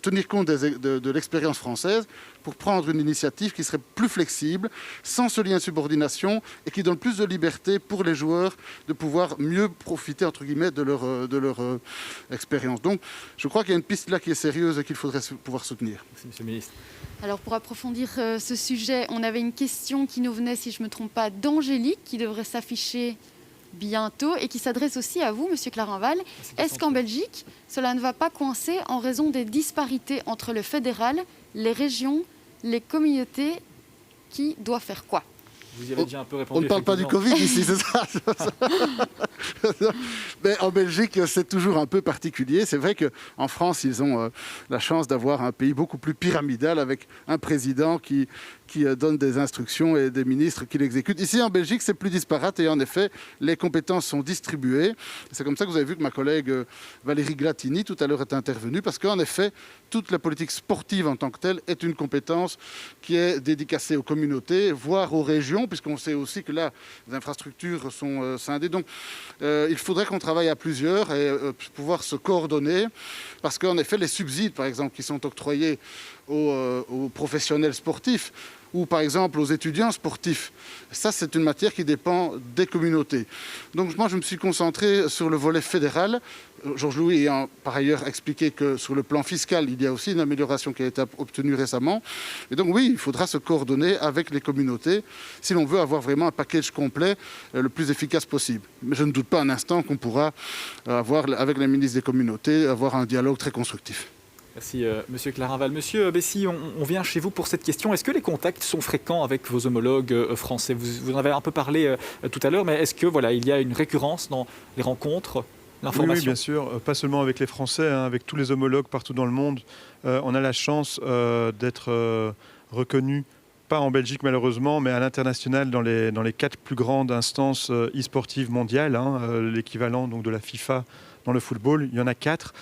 tenir compte de l'expérience française pour prendre une initiative qui serait plus flexible, sans ce lien de subordination et qui donne plus de liberté pour les joueurs de pouvoir mieux profiter, entre guillemets, de leur expérience. Donc, je crois qu'il y a une piste là qui est sérieuse et qu'il faudrait pouvoir soutenir. Merci, Monsieur le ministre. Alors, pour approfondir ce sujet, on avait une question qui nous venait, si je ne me trompe pas, d'Angélique, qui devrait s'afficher bientôt et qui s'adresse aussi à vous, Monsieur Clarenval. Est-ce qu'en Belgique, cela ne va pas coincer en raison des disparités entre le fédéral, les régions, les communautés? Qui doit faire quoi? Vous y avez déjà un peu répondu. On ne parle pas du Covid ici, c'est ça. Mais en Belgique, c'est toujours un peu particulier. C'est vrai qu'en France, ils ont la chance d'avoir un pays beaucoup plus pyramidal avec un président qui donne des instructions et des ministres qui l'exécutent. Ici, en Belgique, c'est plus disparate et en effet, les compétences sont distribuées. C'est comme ça que vous avez vu que ma collègue Valérie Glatini, tout à l'heure, est intervenue parce qu'en effet, toute la politique sportive en tant que telle est une compétence qui est dédicacée aux communautés, voire aux régions, puisqu'on sait aussi que là, les infrastructures sont scindées. Donc, il faudrait qu'on travaille à plusieurs et pouvoir se coordonner parce qu'en effet, les subsides, par exemple, qui sont octroyés aux professionnels sportifs ou par exemple aux étudiants sportifs. Ça, c'est une matière qui dépend des communautés. Donc moi, je me suis concentré sur le volet fédéral. Georges Louis ayant par ailleurs expliqué que sur le plan fiscal, il y a aussi une amélioration qui a été obtenue récemment. Et donc oui, il faudra se coordonner avec les communautés si l'on veut avoir vraiment un package complet le plus efficace possible. Mais je ne doute pas un instant qu'on pourra avoir, avec les ministres des communautés, avoir un dialogue très constructif. Merci, Monsieur Clarenval. Monsieur Bessy, on vient chez vous pour cette question. Est-ce que les contacts sont fréquents avec vos homologues français? Vous en avez un peu parlé tout à l'heure, mais est-ce que il y a une récurrence dans les rencontres, l'information? Oui, bien sûr. Pas seulement avec les Français, avec tous les homologues partout dans le monde. On a la chance d'être reconnus, pas en Belgique malheureusement, mais à l'international dans les 4 plus grandes instances e-sportives mondiales, l'équivalent donc de la FIFA dans le football. Il y en a 4.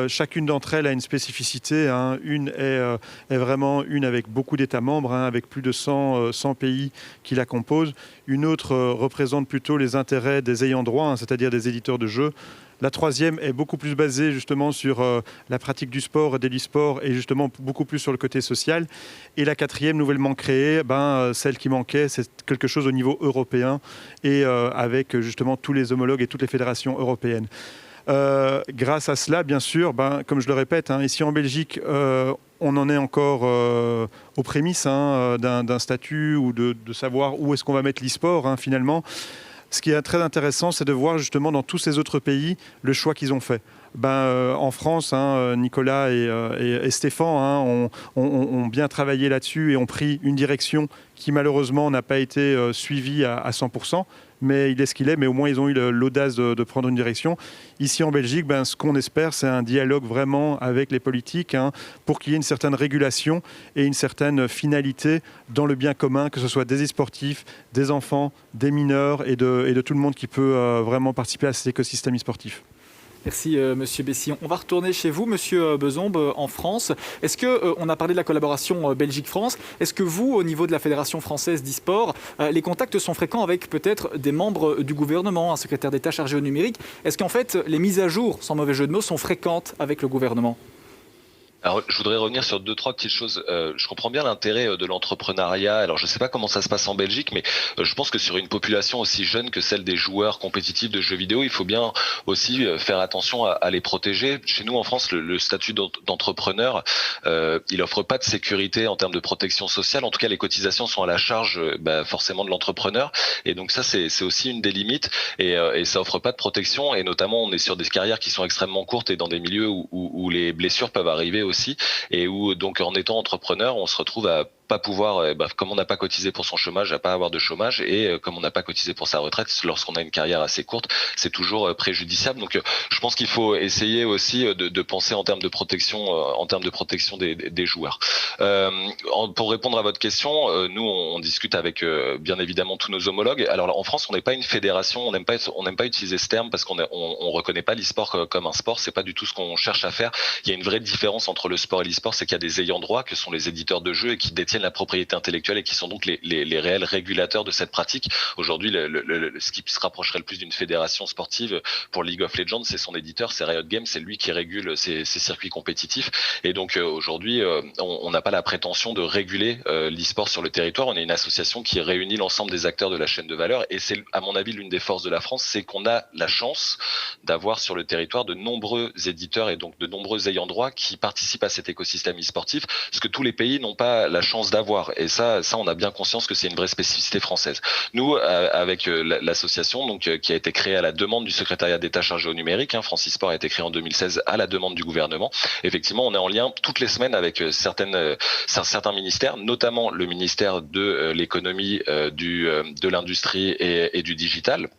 Chacune d'entre elles a une spécificité. Une est vraiment une avec beaucoup d'États membres, avec plus de 100 pays qui la composent. Une autre représente plutôt les intérêts des ayants droit, c'est-à-dire des éditeurs de jeux. La troisième est beaucoup plus basée justement sur la pratique du sport et de l'e-sport et justement beaucoup plus sur le côté social. Et la quatrième, nouvellement créée, celle qui manquait, c'est quelque chose au niveau européen et avec justement tous les homologues et toutes les fédérations européennes. Grâce à cela, bien sûr, comme je le répète, ici en Belgique, on en est encore aux prémices d'un statut ou de savoir où est-ce qu'on va mettre l'e-sport finalement. Ce qui est très intéressant, c'est de voir justement dans tous ces autres pays le choix qu'ils ont fait. En France, Nicolas et Stéphane ont bien travaillé là-dessus et ont pris une direction qui malheureusement n'a pas été suivie à 100%. Mais il est ce qu'il est, mais au moins ils ont eu l'audace de prendre une direction. Ici en Belgique, ce qu'on espère, c'est un dialogue vraiment avec les politiques pour qu'il y ait une certaine régulation et une certaine finalité dans le bien commun, que ce soit des e-sportifs, des enfants, des mineurs et de tout le monde qui peut vraiment participer à cet écosystème e-sportif. Merci Monsieur Bessy. On va retourner chez vous, Monsieur Bezombe, en France. Est-ce que on a parlé de la collaboration Belgique-France. Est-ce que vous, au niveau de la Fédération française d'e-sport, les contacts sont fréquents avec peut-être des membres du gouvernement, un secrétaire d'État chargé au numérique? Est-ce qu'en fait, les mises à jour, sans mauvais jeu de mots, sont fréquentes avec le gouvernement? Alors, je voudrais revenir sur 2-3 petites choses. Je comprends bien l'intérêt de l'entrepreneuriat. Alors, je ne sais pas comment ça se passe en Belgique, mais je pense que sur une population aussi jeune que celle des joueurs compétitifs de jeux vidéo, il faut bien aussi faire attention à les protéger. Chez nous, en France, le statut d'entrepreneur, il offre pas de sécurité en termes de protection sociale. En tout cas, les cotisations sont à la charge forcément de l'entrepreneur. Et donc ça, c'est aussi une des limites. Et ça offre pas de protection. Et notamment, on est sur des carrières qui sont extrêmement courtes et dans des milieux où les blessures peuvent arriver aussi. Et où donc en étant entrepreneur, on se retrouve à pas pouvoir, comme on n'a pas cotisé pour son chômage, à pas avoir de chômage, et comme on n'a pas cotisé pour sa retraite, lorsqu'on a une carrière assez courte, c'est toujours préjudiciable. Donc, je pense qu'il faut essayer aussi de penser en termes de protection, des joueurs. Pour répondre à votre question, nous on discute avec bien évidemment tous nos homologues. Alors en France, on n'est pas une fédération, on n'aime pas utiliser ce terme parce qu'on reconnaît pas l'e-sport comme un sport. C'est pas du tout ce qu'on cherche à faire. Il y a une vraie différence entre le sport et l'e-sport, c'est qu'il y a des ayants droit que sont les éditeurs de jeux et qui détiennent la propriété intellectuelle et qui sont donc les réels régulateurs de cette pratique. Aujourd'hui, ce qui se rapprocherait le plus d'une fédération sportive pour League of Legends, c'est son éditeur, c'est Riot Games, c'est lui qui régule ces circuits compétitifs. Et donc aujourd'hui, on n'a pas la prétention de réguler l'e-sport sur le territoire. On est une association qui réunit l'ensemble des acteurs de la chaîne de valeur, et c'est à mon avis l'une des forces de la France, c'est qu'on a la chance d'avoir sur le territoire de nombreux éditeurs et donc de nombreux ayants droit qui participent à cet écosystème e-sportif, ce que tous les pays n'ont pas la chance d'avoir. Et ça, on a bien conscience que c'est une vraie spécificité française. Nous, avec l'association, donc qui a été créée à la demande du secrétariat d'État chargé au numérique, France e-sport a été créé en 2016 à la demande du gouvernement. Effectivement, on est en lien toutes les semaines avec certains ministères, notamment le ministère de l'économie, de l'industrie et du digital,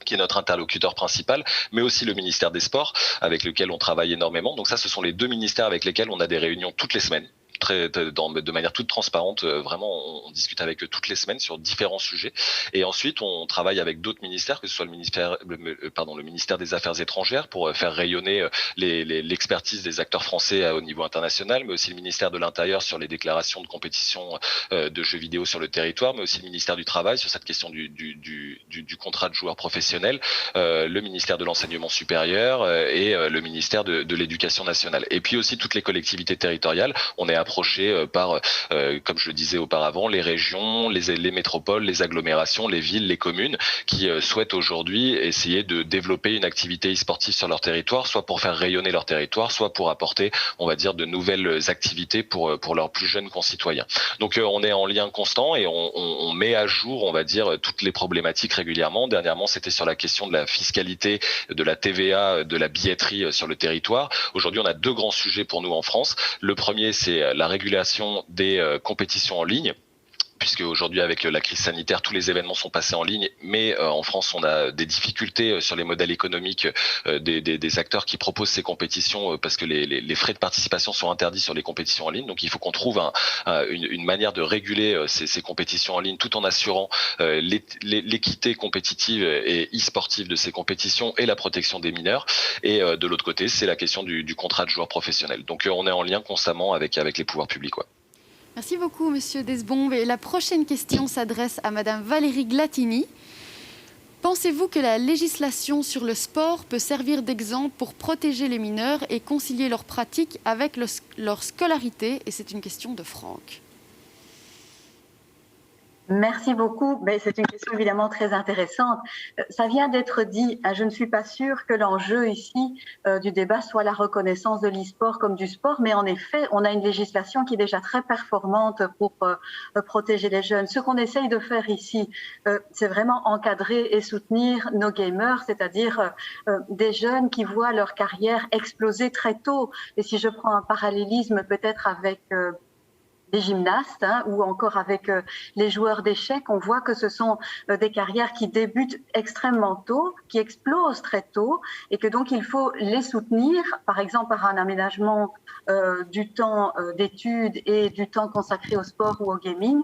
qui est notre interlocuteur principal, mais aussi le ministère des Sports, avec lequel on travaille énormément. Donc ça, ce sont les deux ministères avec lesquels on a des réunions toutes les semaines. De manière toute transparente, vraiment on discute avec eux toutes les semaines sur différents sujets, et ensuite on travaille avec d'autres ministères, que ce soit le ministère des Affaires étrangères pour faire rayonner l'expertise des acteurs français au niveau international, mais aussi le ministère de l'Intérieur sur les déclarations de compétition de jeux vidéo sur le territoire, mais aussi le ministère du Travail sur cette question du contrat de joueur professionnel, le ministère de l'Enseignement supérieur et le ministère de l'Éducation nationale, et puis aussi toutes les collectivités territoriales. On est approché par, comme je le disais auparavant, les régions, les métropoles, les agglomérations, les villes, les communes qui souhaitent aujourd'hui essayer de développer une activité e-sportive sur leur territoire, soit pour faire rayonner leur territoire, soit pour apporter, on va dire, de nouvelles activités pour leurs plus jeunes concitoyens. Donc on est en lien constant et on met à jour, on va dire, toutes les problématiques régulièrement. Dernièrement, c'était sur la question de la fiscalité, de la TVA, de la billetterie sur le territoire. Aujourd'hui, on a deux grands sujets pour nous en France. Le premier, c'est la régulation des compétitions en ligne, puisque aujourd'hui avec la crise sanitaire, tous les événements sont passés en ligne, mais en France on a des difficultés sur les modèles économiques des acteurs qui proposent ces compétitions, parce que les frais de participation sont interdits sur les compétitions en ligne. Donc il faut qu'on trouve une manière de réguler ces compétitions en ligne tout en assurant l'équité compétitive et e-sportive de ces compétitions et la protection des mineurs. Et de l'autre côté, c'est la question du contrat de joueur professionnel. Donc on est en lien constamment avec les pouvoirs publics. Merci beaucoup, Monsieur Desbombe. Et la prochaine question s'adresse à Madame Valérie Glatini. Pensez-vous que la législation sur le sport peut servir d'exemple pour protéger les mineurs et concilier leurs pratiques avec leur scolarité? Et c'est une question de Franck. Merci beaucoup. Mais c'est une question évidemment très intéressante. Ça vient d'être dit. Je ne suis pas sûre que l'enjeu ici du débat soit la reconnaissance de l'e-sport comme du sport, mais en effet, on a une législation qui est déjà très performante pour protéger les jeunes. Ce qu'on essaye de faire ici, c'est vraiment encadrer et soutenir nos gamers, c'est-à-dire des jeunes qui voient leur carrière exploser très tôt. Et si je prends un parallélisme peut-être avec gymnastes, ou encore avec les joueurs d'échecs, on voit que ce sont des carrières qui débutent extrêmement tôt, qui explosent très tôt, et que donc il faut les soutenir, par exemple par un aménagement du temps d'études et du temps consacré au sport ou au gaming,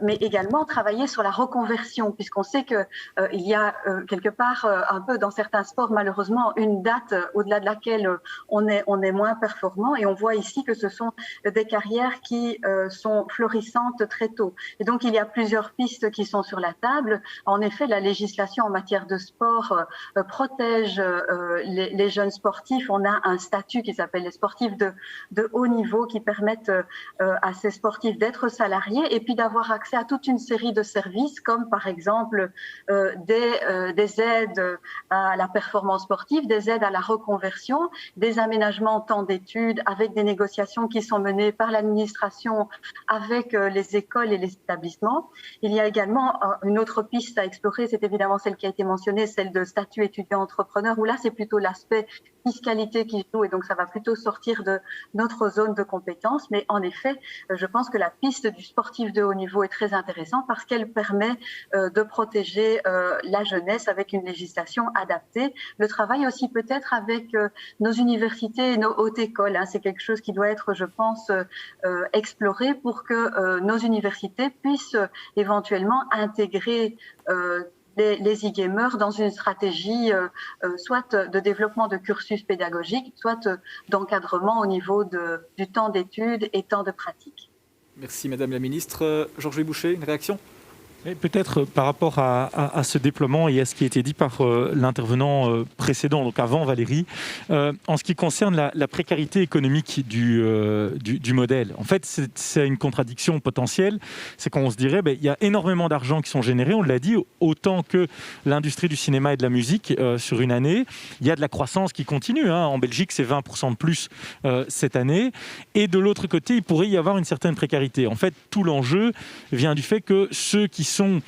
mais également travailler sur la reconversion, puisqu'on sait qu'il y a quelque part un peu dans certains sports malheureusement une date au-delà de laquelle on est moins performant, et on voit ici que ce sont des carrières qui sont florissantes très tôt. Et donc il y a plusieurs pistes qui sont sur la table. En effet, la législation en matière de sport protège les jeunes sportifs. On a un statut qui s'appelle les sportifs de haut niveau qui permettent à ces sportifs d'être salariés et puis d'avoir accès à toute une série de services comme par exemple des aides à la performance sportive, des aides à la reconversion, des aménagements en temps d'études avec des négociations qui sont menées par l'administration avec les écoles et les établissements. Il y a également une autre piste à explorer, c'est évidemment celle qui a été mentionnée, celle de statut étudiant-entrepreneur, où là c'est plutôt l'aspect fiscalité qui joue et donc ça va plutôt sortir de notre zone de compétences. Mais en effet, je pense que la piste du sportif de haut niveau est très intéressante parce qu'elle permet de protéger la jeunesse avec une législation adaptée. Le travail aussi peut-être avec nos universités et nos hautes écoles, c'est quelque chose qui doit être, je pense, exploré pour que nos universités puissent éventuellement intégrer les e-gamers dans une stratégie soit de développement de cursus pédagogique, soit d'encadrement au niveau du temps d'études et temps de pratique. Merci Madame la Ministre. Georges Boucher, une réaction ? Et peut-être par rapport à ce déploiement et à ce qui a été dit par l'intervenant précédent, donc avant Valérie, en ce qui concerne la précarité économique du modèle. En fait, c'est une contradiction potentielle. C'est qu'on se dirait, il y a énormément d'argent qui sont générés, on l'a dit, autant que l'industrie du cinéma et de la musique sur une année. Il y a de la croissance qui continue. En Belgique, c'est 20% de plus cette année. Et de l'autre côté, il pourrait y avoir une certaine précarité. En fait, tout l'enjeu vient du fait que ceux qui sont,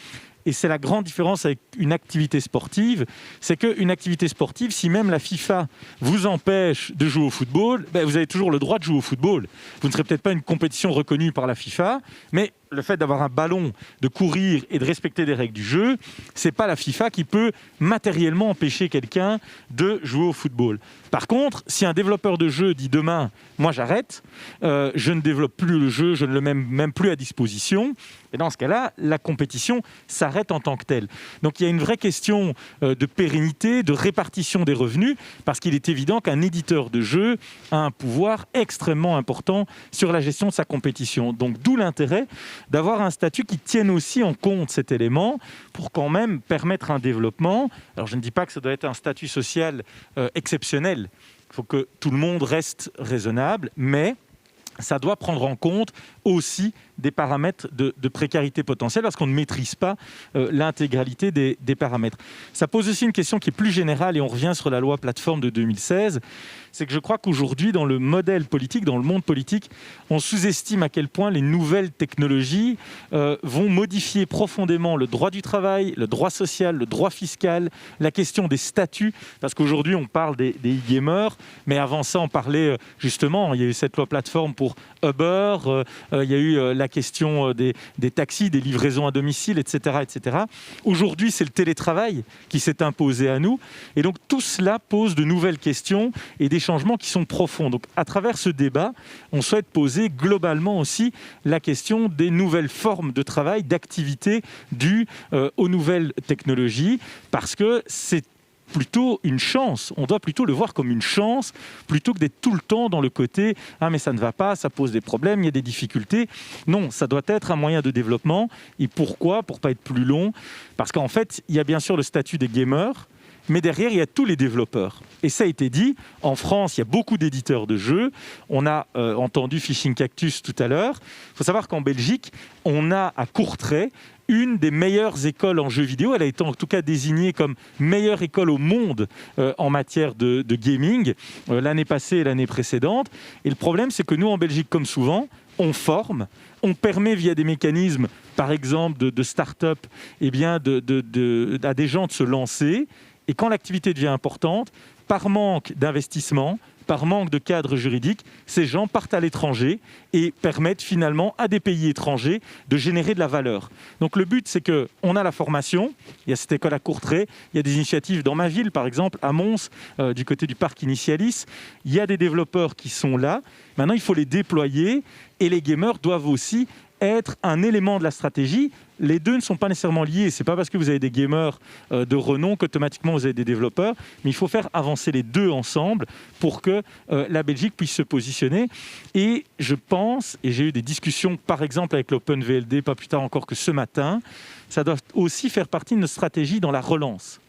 et c'est la grande différence avec une activité sportive, c'est qu'une activité sportive, si même la FIFA vous empêche de jouer au football, vous avez toujours le droit de jouer au football. Vous ne serez peut-être pas une compétition reconnue par la FIFA, mais le fait d'avoir un ballon, de courir et de respecter les règles du jeu, c'est pas la FIFA qui peut matériellement empêcher quelqu'un de jouer au football. Par contre, si un développeur de jeu dit demain, moi j'arrête, je ne développe plus le jeu, je ne le mets même plus à disposition, et dans ce cas-là, la compétition s'arrête en tant que telle. Donc il y a une vraie question de pérennité, de répartition des revenus, parce qu'il est évident qu'un éditeur de jeu a un pouvoir extrêmement important sur la gestion de sa compétition. Donc d'où l'intérêt d'avoir un statut qui tienne aussi en compte cet élément pour quand même permettre un développement. Alors je ne dis pas que ça doit être un statut social exceptionnel. Il faut que tout le monde reste raisonnable, mais ça doit prendre en compte aussi des paramètres de précarité potentielle parce qu'on ne maîtrise pas l'intégralité des paramètres. Ça pose aussi une question qui est plus générale et on revient sur la loi plateforme de 2016. C'est que je crois qu'aujourd'hui, dans le modèle politique, dans le monde politique, on sous-estime à quel point les nouvelles technologies vont modifier profondément le droit du travail, le droit social, le droit fiscal, la question des statuts, parce qu'aujourd'hui, on parle des e-gamers, mais avant ça, on parlait justement, il y a eu cette loi plateforme pour Uber, il y a eu la question des taxis, des livraisons à domicile, etc. etc. Aujourd'hui, c'est le télétravail qui s'est imposé à nous, et donc tout cela pose de nouvelles questions et des changements qui sont profonds. Donc, à travers ce débat, on souhaite poser globalement aussi la question des nouvelles formes de travail, d'activité dues aux nouvelles technologies, parce que c'est plutôt une chance. On doit plutôt le voir comme une chance, plutôt que d'être tout le temps dans le côté « Ah, mais ça ne va pas, ça pose des problèmes, il y a des difficultés ». Non, ça doit être un moyen de développement. Et pourquoi ? Pour ne pas être plus long. Parce qu'en fait, il y a bien sûr le statut des gamers, mais derrière, il y a tous les développeurs. Et ça a été dit, en France, il y a beaucoup d'éditeurs de jeux. On a entendu Fishing Cactus tout à l'heure. Il faut savoir qu'en Belgique, on a à Courtrai une des meilleures écoles en jeux vidéo. Elle a été en tout cas désignée comme meilleure école au monde en matière de gaming l'année passée et l'année précédente. Et le problème, c'est que nous, en Belgique, comme souvent, on forme, on permet via des mécanismes, par exemple de start-up, à des gens de se lancer. Et quand l'activité devient importante, par manque d'investissement, par manque de cadre juridique, ces gens partent à l'étranger et permettent finalement à des pays étrangers de générer de la valeur. Donc le but, c'est qu'on a la formation, il y a cette école à Courtrai, il y a des initiatives dans ma ville, par exemple, à Mons, du côté du parc Initialis, il y a des développeurs qui sont là. Maintenant, il faut les déployer et les gamers doivent aussi être un élément de la stratégie. Les deux ne sont pas nécessairement liés. Ce n'est pas parce que vous avez des gamers de renom qu'automatiquement vous avez des développeurs, mais il faut faire avancer les deux ensemble pour que la Belgique puisse se positionner. Et je pense, et j'ai eu des discussions par exemple avec l'OpenVLD, pas plus tard encore que ce matin, ça doit aussi faire partie de notre stratégie dans la relance.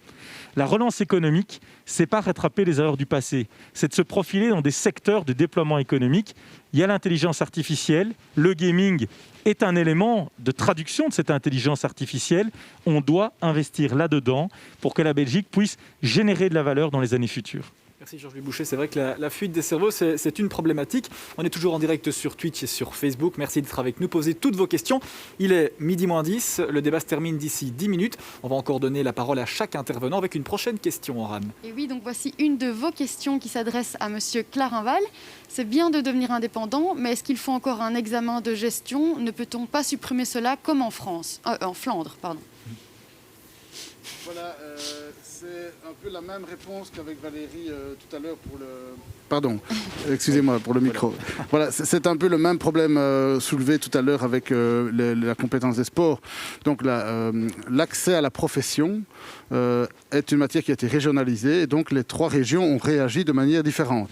La relance économique, c'est pas rattraper les erreurs du passé, c'est de se profiler dans des secteurs de déploiement économique. Il y a l'intelligence artificielle, le gaming est un élément de traduction de cette intelligence artificielle. On doit investir là-dedans pour que la Belgique puisse générer de la valeur dans les années futures. Merci Georges Boucher. C'est vrai que la fuite des cerveaux, c'est une problématique. On est toujours en direct sur Twitch et sur Facebook. Merci d'être avec nous. Posez toutes vos questions. Il est 12h10. Le débat se termine d'ici 10 minutes. On va encore donner la parole à chaque intervenant avec une prochaine question, Oran. Et oui, donc voici une de vos questions qui s'adresse à Monsieur Clarinval. C'est bien de devenir indépendant, mais est-ce qu'il faut encore un examen de gestion? Ne peut-on pas supprimer cela comme en Flandre, pardon. Voilà, c'est un peu la même réponse qu'avec Valérie tout à l'heure pour le... Pardon, excusez-moi pour le micro. Voilà, c'est un peu le même problème soulevé tout à l'heure avec la compétence des sports. Donc l'accès à la profession est une matière qui a été régionalisée et donc les 3 régions ont réagi de manière différente.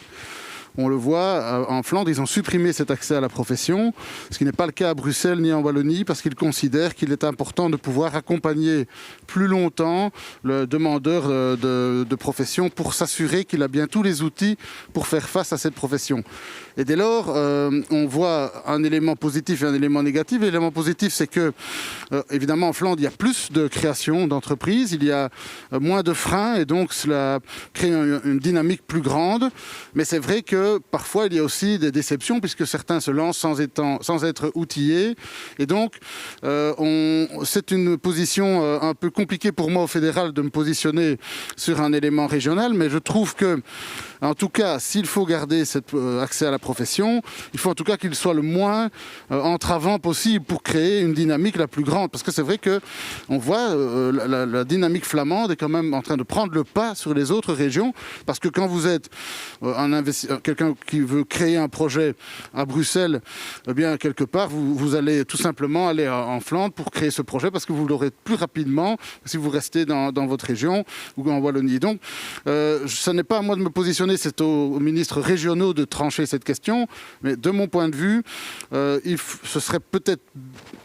On le voit, en Flandre, ils ont supprimé cet accès à la profession, ce qui n'est pas le cas à Bruxelles ni en Wallonie, parce qu'ils considèrent qu'il est important de pouvoir accompagner plus longtemps le demandeur de profession pour s'assurer qu'il a bien tous les outils pour faire face à cette profession. Et dès lors, on voit un élément positif et un élément négatif. L'élément positif, c'est que, évidemment, en Flandre, il y a plus de création d'entreprises, il y a moins de freins, et donc cela crée une dynamique plus grande. Mais c'est vrai que parfois, il y a aussi des déceptions, puisque certains se lancent sans être outillés. Et donc, c'est une position un peu compliquée pour moi au fédéral de me positionner sur un élément régional, mais je trouve que, en tout cas, s'il faut garder cet accès à la profession, il faut en tout cas qu'il soit le moins entravant possible pour créer une dynamique la plus grande. Parce que c'est vrai qu'on voit la dynamique flamande est quand même en train de prendre le pas sur les autres régions. Parce que quand vous êtes quelqu'un qui veut créer un projet à Bruxelles, eh bien, quelque part, vous allez tout simplement aller en Flandre pour créer ce projet parce que vous l'aurez plus rapidement si vous restez dans votre région ou en Wallonie. Donc, ce n'est pas à moi de me positionner, c'est aux ministres régionaux de trancher cette question, mais de mon point de vue, ce serait peut-être,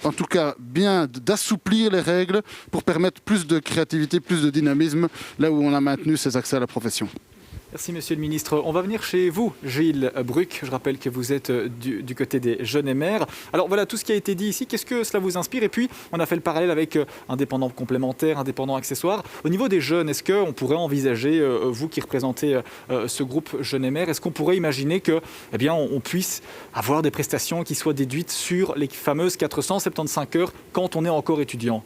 en tout cas, bien d'assouplir les règles pour permettre plus de créativité, plus de dynamisme, là où on a maintenu ces accès à la profession. Merci Monsieur le Ministre. On va venir chez vous, Gilles Bruck. Je rappelle que vous êtes du côté des jeunes et mères. Alors voilà tout ce qui a été dit ici. Qu'est-ce que cela vous inspire? Et puis, on a fait le parallèle avec indépendants complémentaires, indépendants accessoires. Au niveau des jeunes, est-ce qu'on pourrait envisager, vous qui représentez ce groupe jeunes et mères, est-ce qu'on pourrait imaginer que, eh bien, on puisse avoir des prestations qui soient déduites sur les fameuses 475 heures quand on est encore étudiant?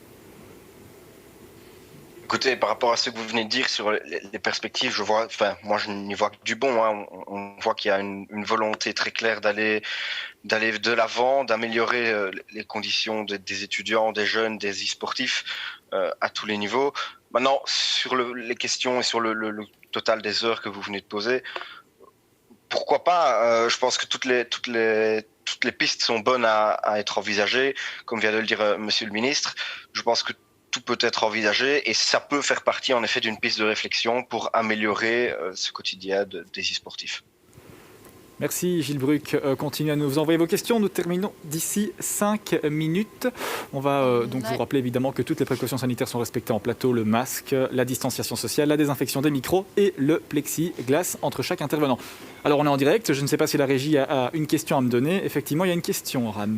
Écoutez, par rapport à ce que vous venez de dire sur les perspectives, moi je n'y vois que du bon. Hein. On voit qu'il y a une volonté très claire d'aller de l'avant, d'améliorer les conditions des étudiants, des jeunes, des e-sportifs à tous les niveaux. Maintenant, sur les questions et sur le total des heures que vous venez de poser, pourquoi pas? Je pense que toutes les pistes sont bonnes à être envisagées, comme vient de le dire Monsieur le Ministre. Je pense que tout peut être envisagé et ça peut faire partie en effet d'une piste de réflexion pour améliorer ce quotidien des e-sportifs. Merci Gilles Bruck. Continuez à nous envoyer vos questions. Nous terminons d'ici 5 minutes. On va donc vous rappeler évidemment que toutes les précautions sanitaires sont respectées en plateau. Le masque, la distanciation sociale, la désinfection des micros et le plexiglas entre chaque intervenant. Alors on est en direct. Je ne sais pas si la régie a une question à me donner. Effectivement, il y a une question, Ran.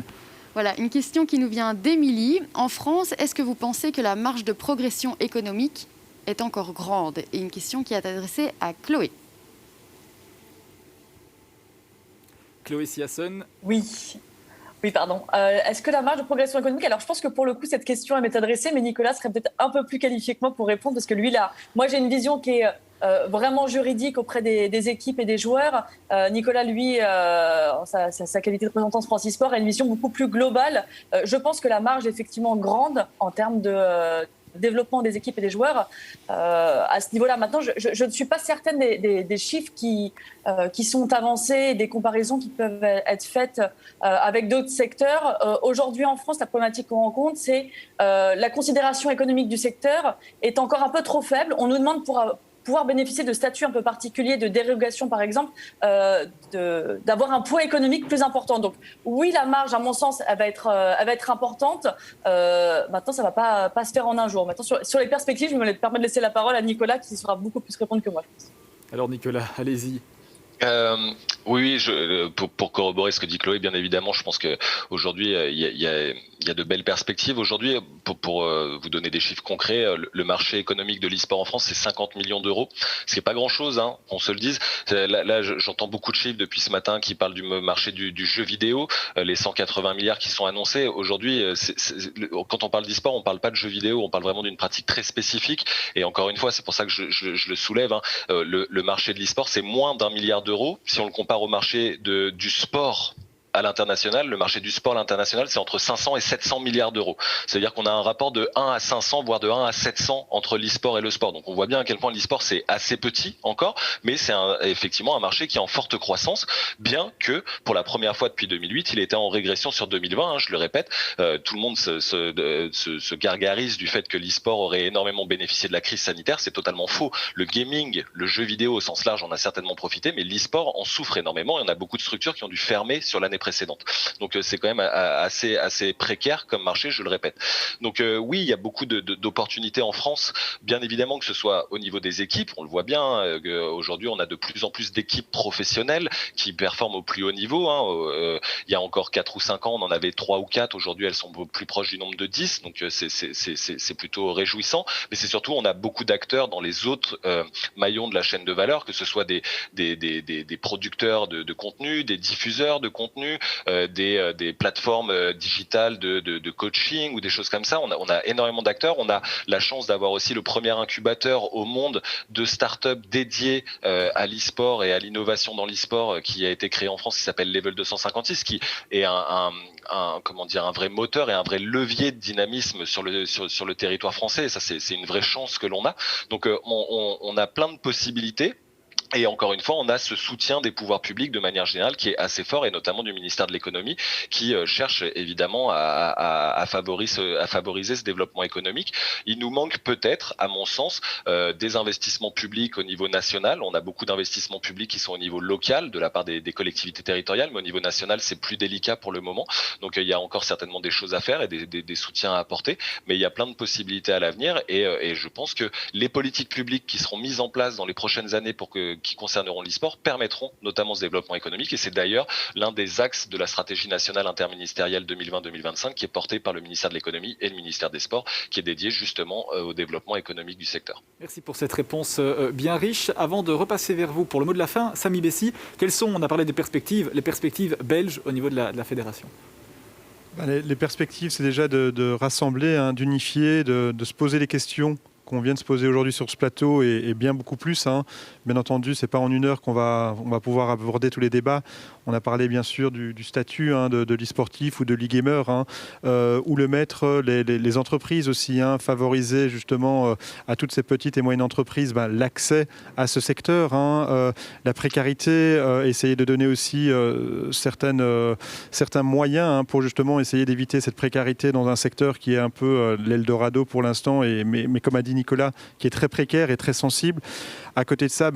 Voilà, une question qui nous vient d'Émilie. En France, est-ce que vous pensez que la marge de progression économique est encore grande? Et une question qui est adressée à Chloé. Chloé Siasson. Oui, pardon. Est-ce que la marge de progression économique... Alors, je pense que pour le coup, cette question, elle m'est adressée, mais Nicolas serait peut-être un peu plus qualifié que moi pour répondre, parce que lui, là, moi, j'ai une vision qui est vraiment juridique auprès des équipes et des joueurs. Nicolas, lui, sa qualité de représentant de France eSport a une vision beaucoup plus globale. Je pense que la marge est effectivement grande en termes de développement des équipes et des joueurs à ce niveau-là. Maintenant, je ne suis pas certaine des chiffres qui sont avancés, des comparaisons qui peuvent être faites avec d'autres secteurs. Aujourd'hui, en France, la problématique qu'on rencontre, c'est la considération économique du secteur est encore un peu trop faible. On nous demande pour pouvoir bénéficier de statuts un peu particuliers, de dérogation par exemple, d'avoir un poids économique plus important. Donc oui, la marge, à mon sens, elle va être importante. Maintenant, ça ne va pas se faire en un jour. Maintenant, sur les perspectives, je me permets de laisser la parole à Nicolas qui saura beaucoup plus répondre que moi, je pense. Alors Nicolas, allez-y. Oui, pour corroborer ce que dit Chloé, bien évidemment, je pense qu'aujourd'hui, il y a de belles perspectives. Aujourd'hui, pour vous donner des chiffres concrets, le marché économique de l'e-sport en France, c'est 50 millions d'euros. Ce qui n'est pas grand-chose, hein, on se le dise. Là, j'entends beaucoup de chiffres depuis ce matin qui parlent du marché du jeu vidéo, les 180 milliards qui sont annoncés. Aujourd'hui, quand on parle d'e-sport, on ne parle pas de jeux vidéo, on parle vraiment d'une pratique très spécifique. Et encore une fois, c'est pour ça que je le soulève, hein, le marché de l'e-sport, c'est moins d'1 milliard d'euros. Si on le compare au marché du sport à l'international, le marché du sport à l'international, c'est entre 500 et 700 milliards d'euros. C'est-à-dire qu'on a un rapport de 1 à 500, voire de 1 à 700 entre l'e-sport et le sport. Donc on voit bien à quel point l'e-sport, c'est assez petit encore, mais c'est effectivement un marché qui est en forte croissance, bien que pour la première fois depuis 2008, il était en régression sur 2020, hein, je le répète. Tout le monde se gargarise du fait que l'e-sport aurait énormément bénéficié de la crise sanitaire. C'est totalement faux. Le gaming, le jeu vidéo au sens large en a certainement profité, mais l'e-sport en souffre énormément. Il y en a beaucoup de structures qui ont dû fermer sur l'année précédente. Donc c'est quand même assez précaire comme marché, je le répète. Donc oui, il y a beaucoup d'opportunités en France, bien évidemment, que ce soit au niveau des équipes, on le voit bien, aujourd'hui on a de plus en plus d'équipes professionnelles qui performent au plus haut niveau, hein. Il y a encore 4 ou 5 ans, on en avait 3 ou 4, aujourd'hui elles sont plus proches du nombre de 10, donc c'est plutôt réjouissant, mais c'est surtout, on a beaucoup d'acteurs dans les autres maillons de la chaîne de valeur, que ce soit des producteurs de contenu, des diffuseurs de contenu, des plateformes digitales de coaching ou des choses comme ça. On a énormément d'acteurs. On a la chance d'avoir aussi le premier incubateur au monde de start-up dédié à l'e-sport et à l'innovation dans l'e-sport qui a été créé en France, qui s'appelle Level 256, qui est un vrai moteur et un vrai levier de dynamisme sur le territoire français. Et ça, c'est une vraie chance que l'on a. Donc, on a plein de possibilités. Et encore une fois, on a ce soutien des pouvoirs publics de manière générale qui est assez fort, et notamment du ministère de l'économie qui cherche évidemment à favoriser ce développement économique. Il nous manque peut-être, à mon sens, des investissements publics au niveau national. On a beaucoup d'investissements publics qui sont au niveau local de la part des collectivités territoriales, mais au niveau national, c'est plus délicat pour le moment. Donc il y a encore certainement des choses à faire et des soutiens à apporter, mais il y a plein de possibilités à l'avenir, et je pense que les politiques publiques qui seront mises en place dans les prochaines années qui concerneront l'e-sport permettront notamment ce développement économique, et c'est d'ailleurs l'un des axes de la stratégie nationale interministérielle 2020-2025 qui est portée par le ministère de l'économie et le ministère des sports, qui est dédié justement au développement économique du secteur. Merci pour cette réponse bien riche. Avant de repasser vers vous pour le mot de la fin, Samy Bessy, quelles sont, on a parlé des perspectives, les perspectives belges au niveau de la fédération? Les perspectives, c'est déjà de rassembler, hein, d'unifier, de se poser les questions qu'on vient de se poser aujourd'hui sur ce plateau, et bien beaucoup plus, hein. Bien entendu, c'est pas en une heure qu'on va pouvoir aborder tous les débats. On a parlé bien sûr du statut, hein, de l'e-sportif ou de l'e-gamer, hein, où le mettre, les entreprises aussi, hein, favoriser justement à toutes ces petites et moyennes entreprises l'accès à ce secteur, hein, la précarité, essayer de donner aussi certains moyens, hein, pour justement essayer d'éviter cette précarité dans un secteur qui est un peu l'Eldorado pour l'instant, mais comme a dit Nicolas, qui est très précaire et très sensible. À côté de ça,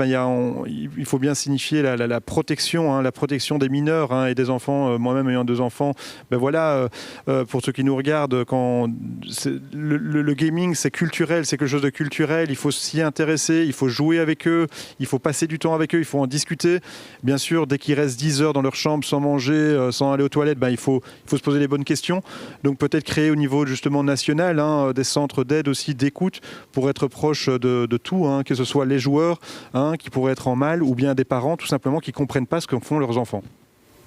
il faut bien signifier la protection, hein, la protection des mineurs, hein, et des enfants. Moi-même ayant 2 enfants, pour ceux qui nous regardent, le gaming, c'est culturel, c'est quelque chose de culturel. Il faut s'y intéresser, il faut jouer avec eux, il faut passer du temps avec eux, il faut en discuter. Bien sûr, dès qu'ils restent 10 heures dans leur chambre sans manger, sans aller aux toilettes, il faut se poser les bonnes questions. Donc peut-être créer au niveau justement national, hein, des centres d'aide aussi, d'écoute, pour être proche de tout, hein, que ce soit les joueurs, hein, qui pourraient être en mal, ou bien des parents tout simplement qui ne comprennent pas ce que font leurs enfants.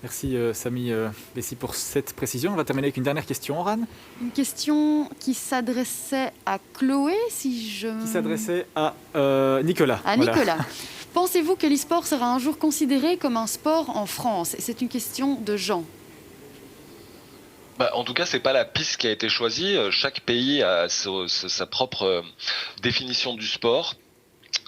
Merci Samy Bessi pour cette précision. On va terminer avec une dernière question, Oran. Une question qui s'adressait à Chloé, Qui s'adressait à Nicolas. Nicolas. Pensez-vous que l'e-sport sera un jour considéré comme un sport en France? Et c'est une question de Jean. En tout cas, c'est pas la piste qui a été choisie. Chaque pays a sa propre définition du sport.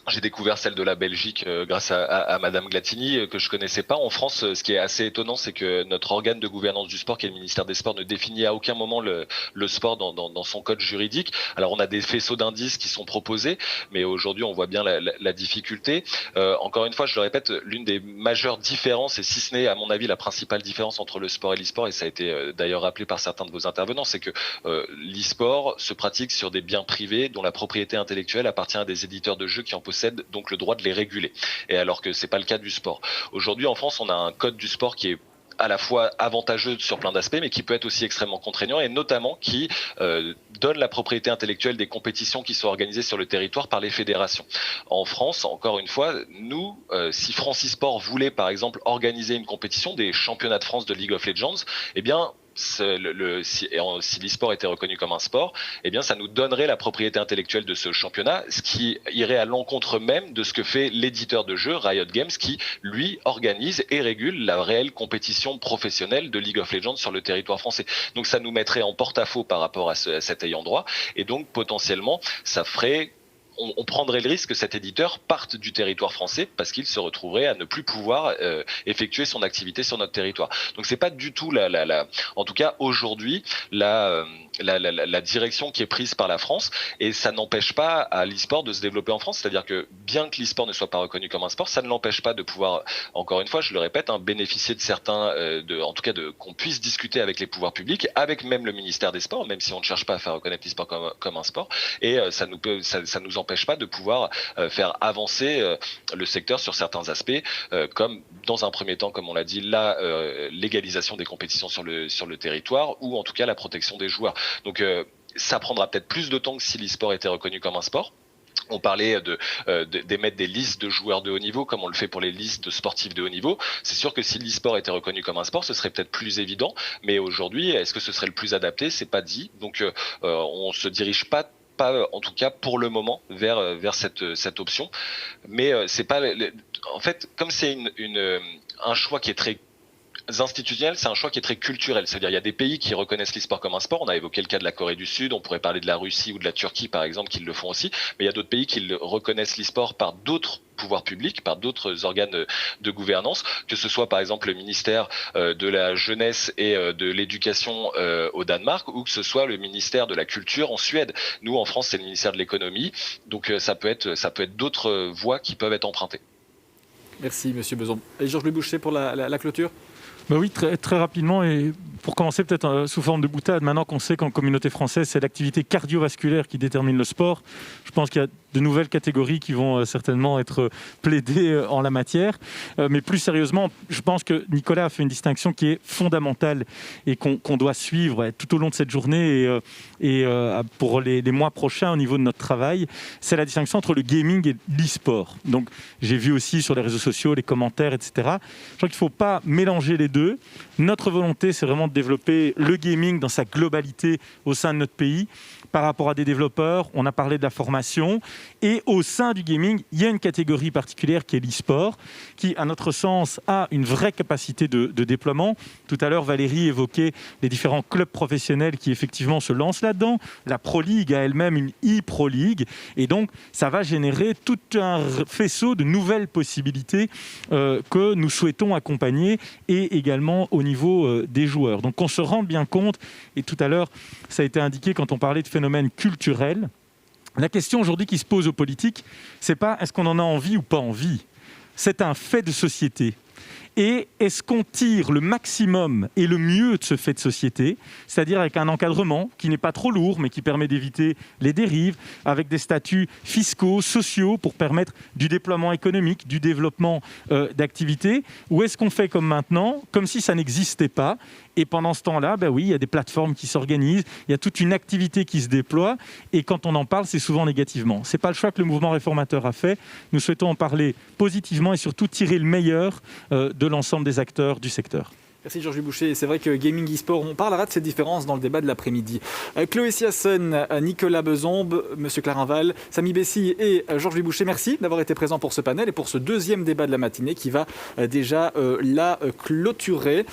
J'ai découvert celle de la Belgique grâce à Madame Glatini, que je connaissais pas. En France, ce qui est assez étonnant, c'est que notre organe de gouvernance du sport, qui est le ministère des Sports, ne définit à aucun moment le sport dans son code juridique. Alors, on a des faisceaux d'indices qui sont proposés, mais aujourd'hui, on voit bien la difficulté. Encore une fois, je le répète, l'une des majeures différences, et si ce n'est, à mon avis, la principale différence entre le sport et l'e-sport, et ça a été d'ailleurs rappelé par certains de vos intervenants, c'est que l'e-sport se pratique sur des biens privés dont la propriété intellectuelle appartient à des éditeurs de jeux qui en possèdent donc le droit de les réguler. Et alors que c'est pas le cas du sport. Aujourd'hui, en France, on a un code du sport qui est à la fois avantageux sur plein d'aspects, mais qui peut être aussi extrêmement contraignant, et notamment qui donne la propriété intellectuelle des compétitions qui sont organisées sur le territoire par les fédérations. En France, encore une fois, nous, si France e-sport voulait par exemple organiser une compétition des championnats de France de League of Legends, eh bien si l'e-sport était reconnu comme un sport, eh bien ça nous donnerait la propriété intellectuelle de ce championnat, ce qui irait à l'encontre même de ce que fait l'éditeur de jeux Riot Games, qui lui organise et régule la réelle compétition professionnelle de League of Legends sur le territoire français. Donc ça nous mettrait en porte-à-faux par rapport à cet ayant droit, et donc potentiellement ça ferait on prendrait le risque que cet éditeur parte du territoire français parce qu'il se retrouverait à ne plus pouvoir effectuer son activité sur notre territoire. Donc c'est pas du tout en tout cas aujourd'hui la direction qui est prise par la France, et ça n'empêche pas à l'e-sport de se développer en France. C'est-à-dire que bien que l'e-sport ne soit pas reconnu comme un sport, ça ne l'empêche pas de pouvoir, encore une fois, je le répète, bénéficier de certains, en tout cas qu'on puisse discuter avec les pouvoirs publics, avec même le ministère des Sports, même si on ne cherche pas à faire reconnaître l'e-sport comme un sport, et ça nous empêche pas de pouvoir faire avancer le secteur sur certains aspects, comme dans un premier temps, comme on l'a dit, la légalisation des compétitions sur le territoire, ou en tout cas la protection des joueurs. Donc ça prendra peut-être plus de temps que si l'e-sport était reconnu comme un sport. On parlait d'émettre des listes de joueurs de haut niveau, comme on le fait pour les listes de sportifs de haut niveau. C'est sûr que si l'e-sport était reconnu comme un sport, ce serait peut-être plus évident. Mais aujourd'hui, est-ce que ce serait le plus adapté? C'est pas dit. Donc on se dirige pas en tout cas pour le moment vers cette option. Mais c'est pas en fait, comme c'est un choix qui est très institutionnel, c'est un choix qui est très culturel. C'est-à-dire, il y a des pays qui reconnaissent l'e-sport comme un sport. On a évoqué le cas de la Corée du Sud, on pourrait parler de la Russie ou de la Turquie, par exemple, qui le font aussi. Mais il y a d'autres pays qui reconnaissent l'e-sport par d'autres pouvoirs publics, par d'autres organes de gouvernance, que ce soit par exemple le ministère de la jeunesse et de l'éducation au Danemark, ou que ce soit le ministère de la culture en Suède. Nous, en France, c'est le ministère de l'économie. Donc ça peut être d'autres voies qui peuvent être empruntées. Merci, Monsieur Beson. Et Georges Louis Boucher pour la clôture. Oui, très, très rapidement, et pour commencer peut-être sous forme de boutade, maintenant qu'on sait qu'en communauté française, c'est l'activité cardiovasculaire qui détermine le sport, je pense qu'il y a de nouvelles catégories qui vont certainement être plaidées en la matière. Mais plus sérieusement, je pense que Nicolas a fait une distinction qui est fondamentale et qu'on doit suivre tout au long de cette journée et pour les mois prochains au niveau de notre travail. C'est la distinction entre le gaming et l'e-sport. Donc j'ai vu aussi sur les réseaux sociaux les commentaires, etc. Je crois qu'il ne faut pas mélanger les deux. Notre volonté, c'est vraiment de développer le gaming dans sa globalité au sein de notre pays. Par rapport à des développeurs, on a parlé de la formation. Et au sein du gaming, il y a une catégorie particulière qui est l'e-sport, qui, à notre sens, a une vraie capacité de déploiement. Tout à l'heure, Valérie évoquait les différents clubs professionnels qui, effectivement, se lancent là-dedans. La Pro League a elle-même une e-Pro League. Et donc, ça va générer tout un faisceau de nouvelles possibilités que nous souhaitons accompagner, et également au niveau des joueurs. Donc, on se rend bien compte, et tout à l'heure, ça a été indiqué quand on parlait de phénomène culturel. La question aujourd'hui qui se pose aux politiques, c'est pas est-ce qu'on en a envie ou pas envie. C'est un fait de société. Et est-ce qu'on tire le maximum et le mieux de ce fait de société, c'est-à-dire avec un encadrement qui n'est pas trop lourd, mais qui permet d'éviter les dérives, avec des statuts fiscaux, sociaux, pour permettre du déploiement économique, du développement d'activités, ou est-ce qu'on fait comme maintenant, comme si ça n'existait pas? Et pendant ce temps-là, oui, il y a des plateformes qui s'organisent, il y a toute une activité qui se déploie, et quand on en parle, c'est souvent négativement. Ce n'est pas le choix que le mouvement réformateur a fait. Nous souhaitons en parler positivement et surtout tirer le meilleur de de l'ensemble des acteurs du secteur. Merci Georges Boucher. C'est vrai que gaming e-sport, on parlera de ces différences dans le débat de l'après-midi. Chloé Siassen, Nicolas Bezombe, Monsieur Clarinval, Samy Bessy et Georges Boucher, merci d'avoir été présents pour ce panel et pour ce deuxième débat de la matinée qui va déjà la clôturer.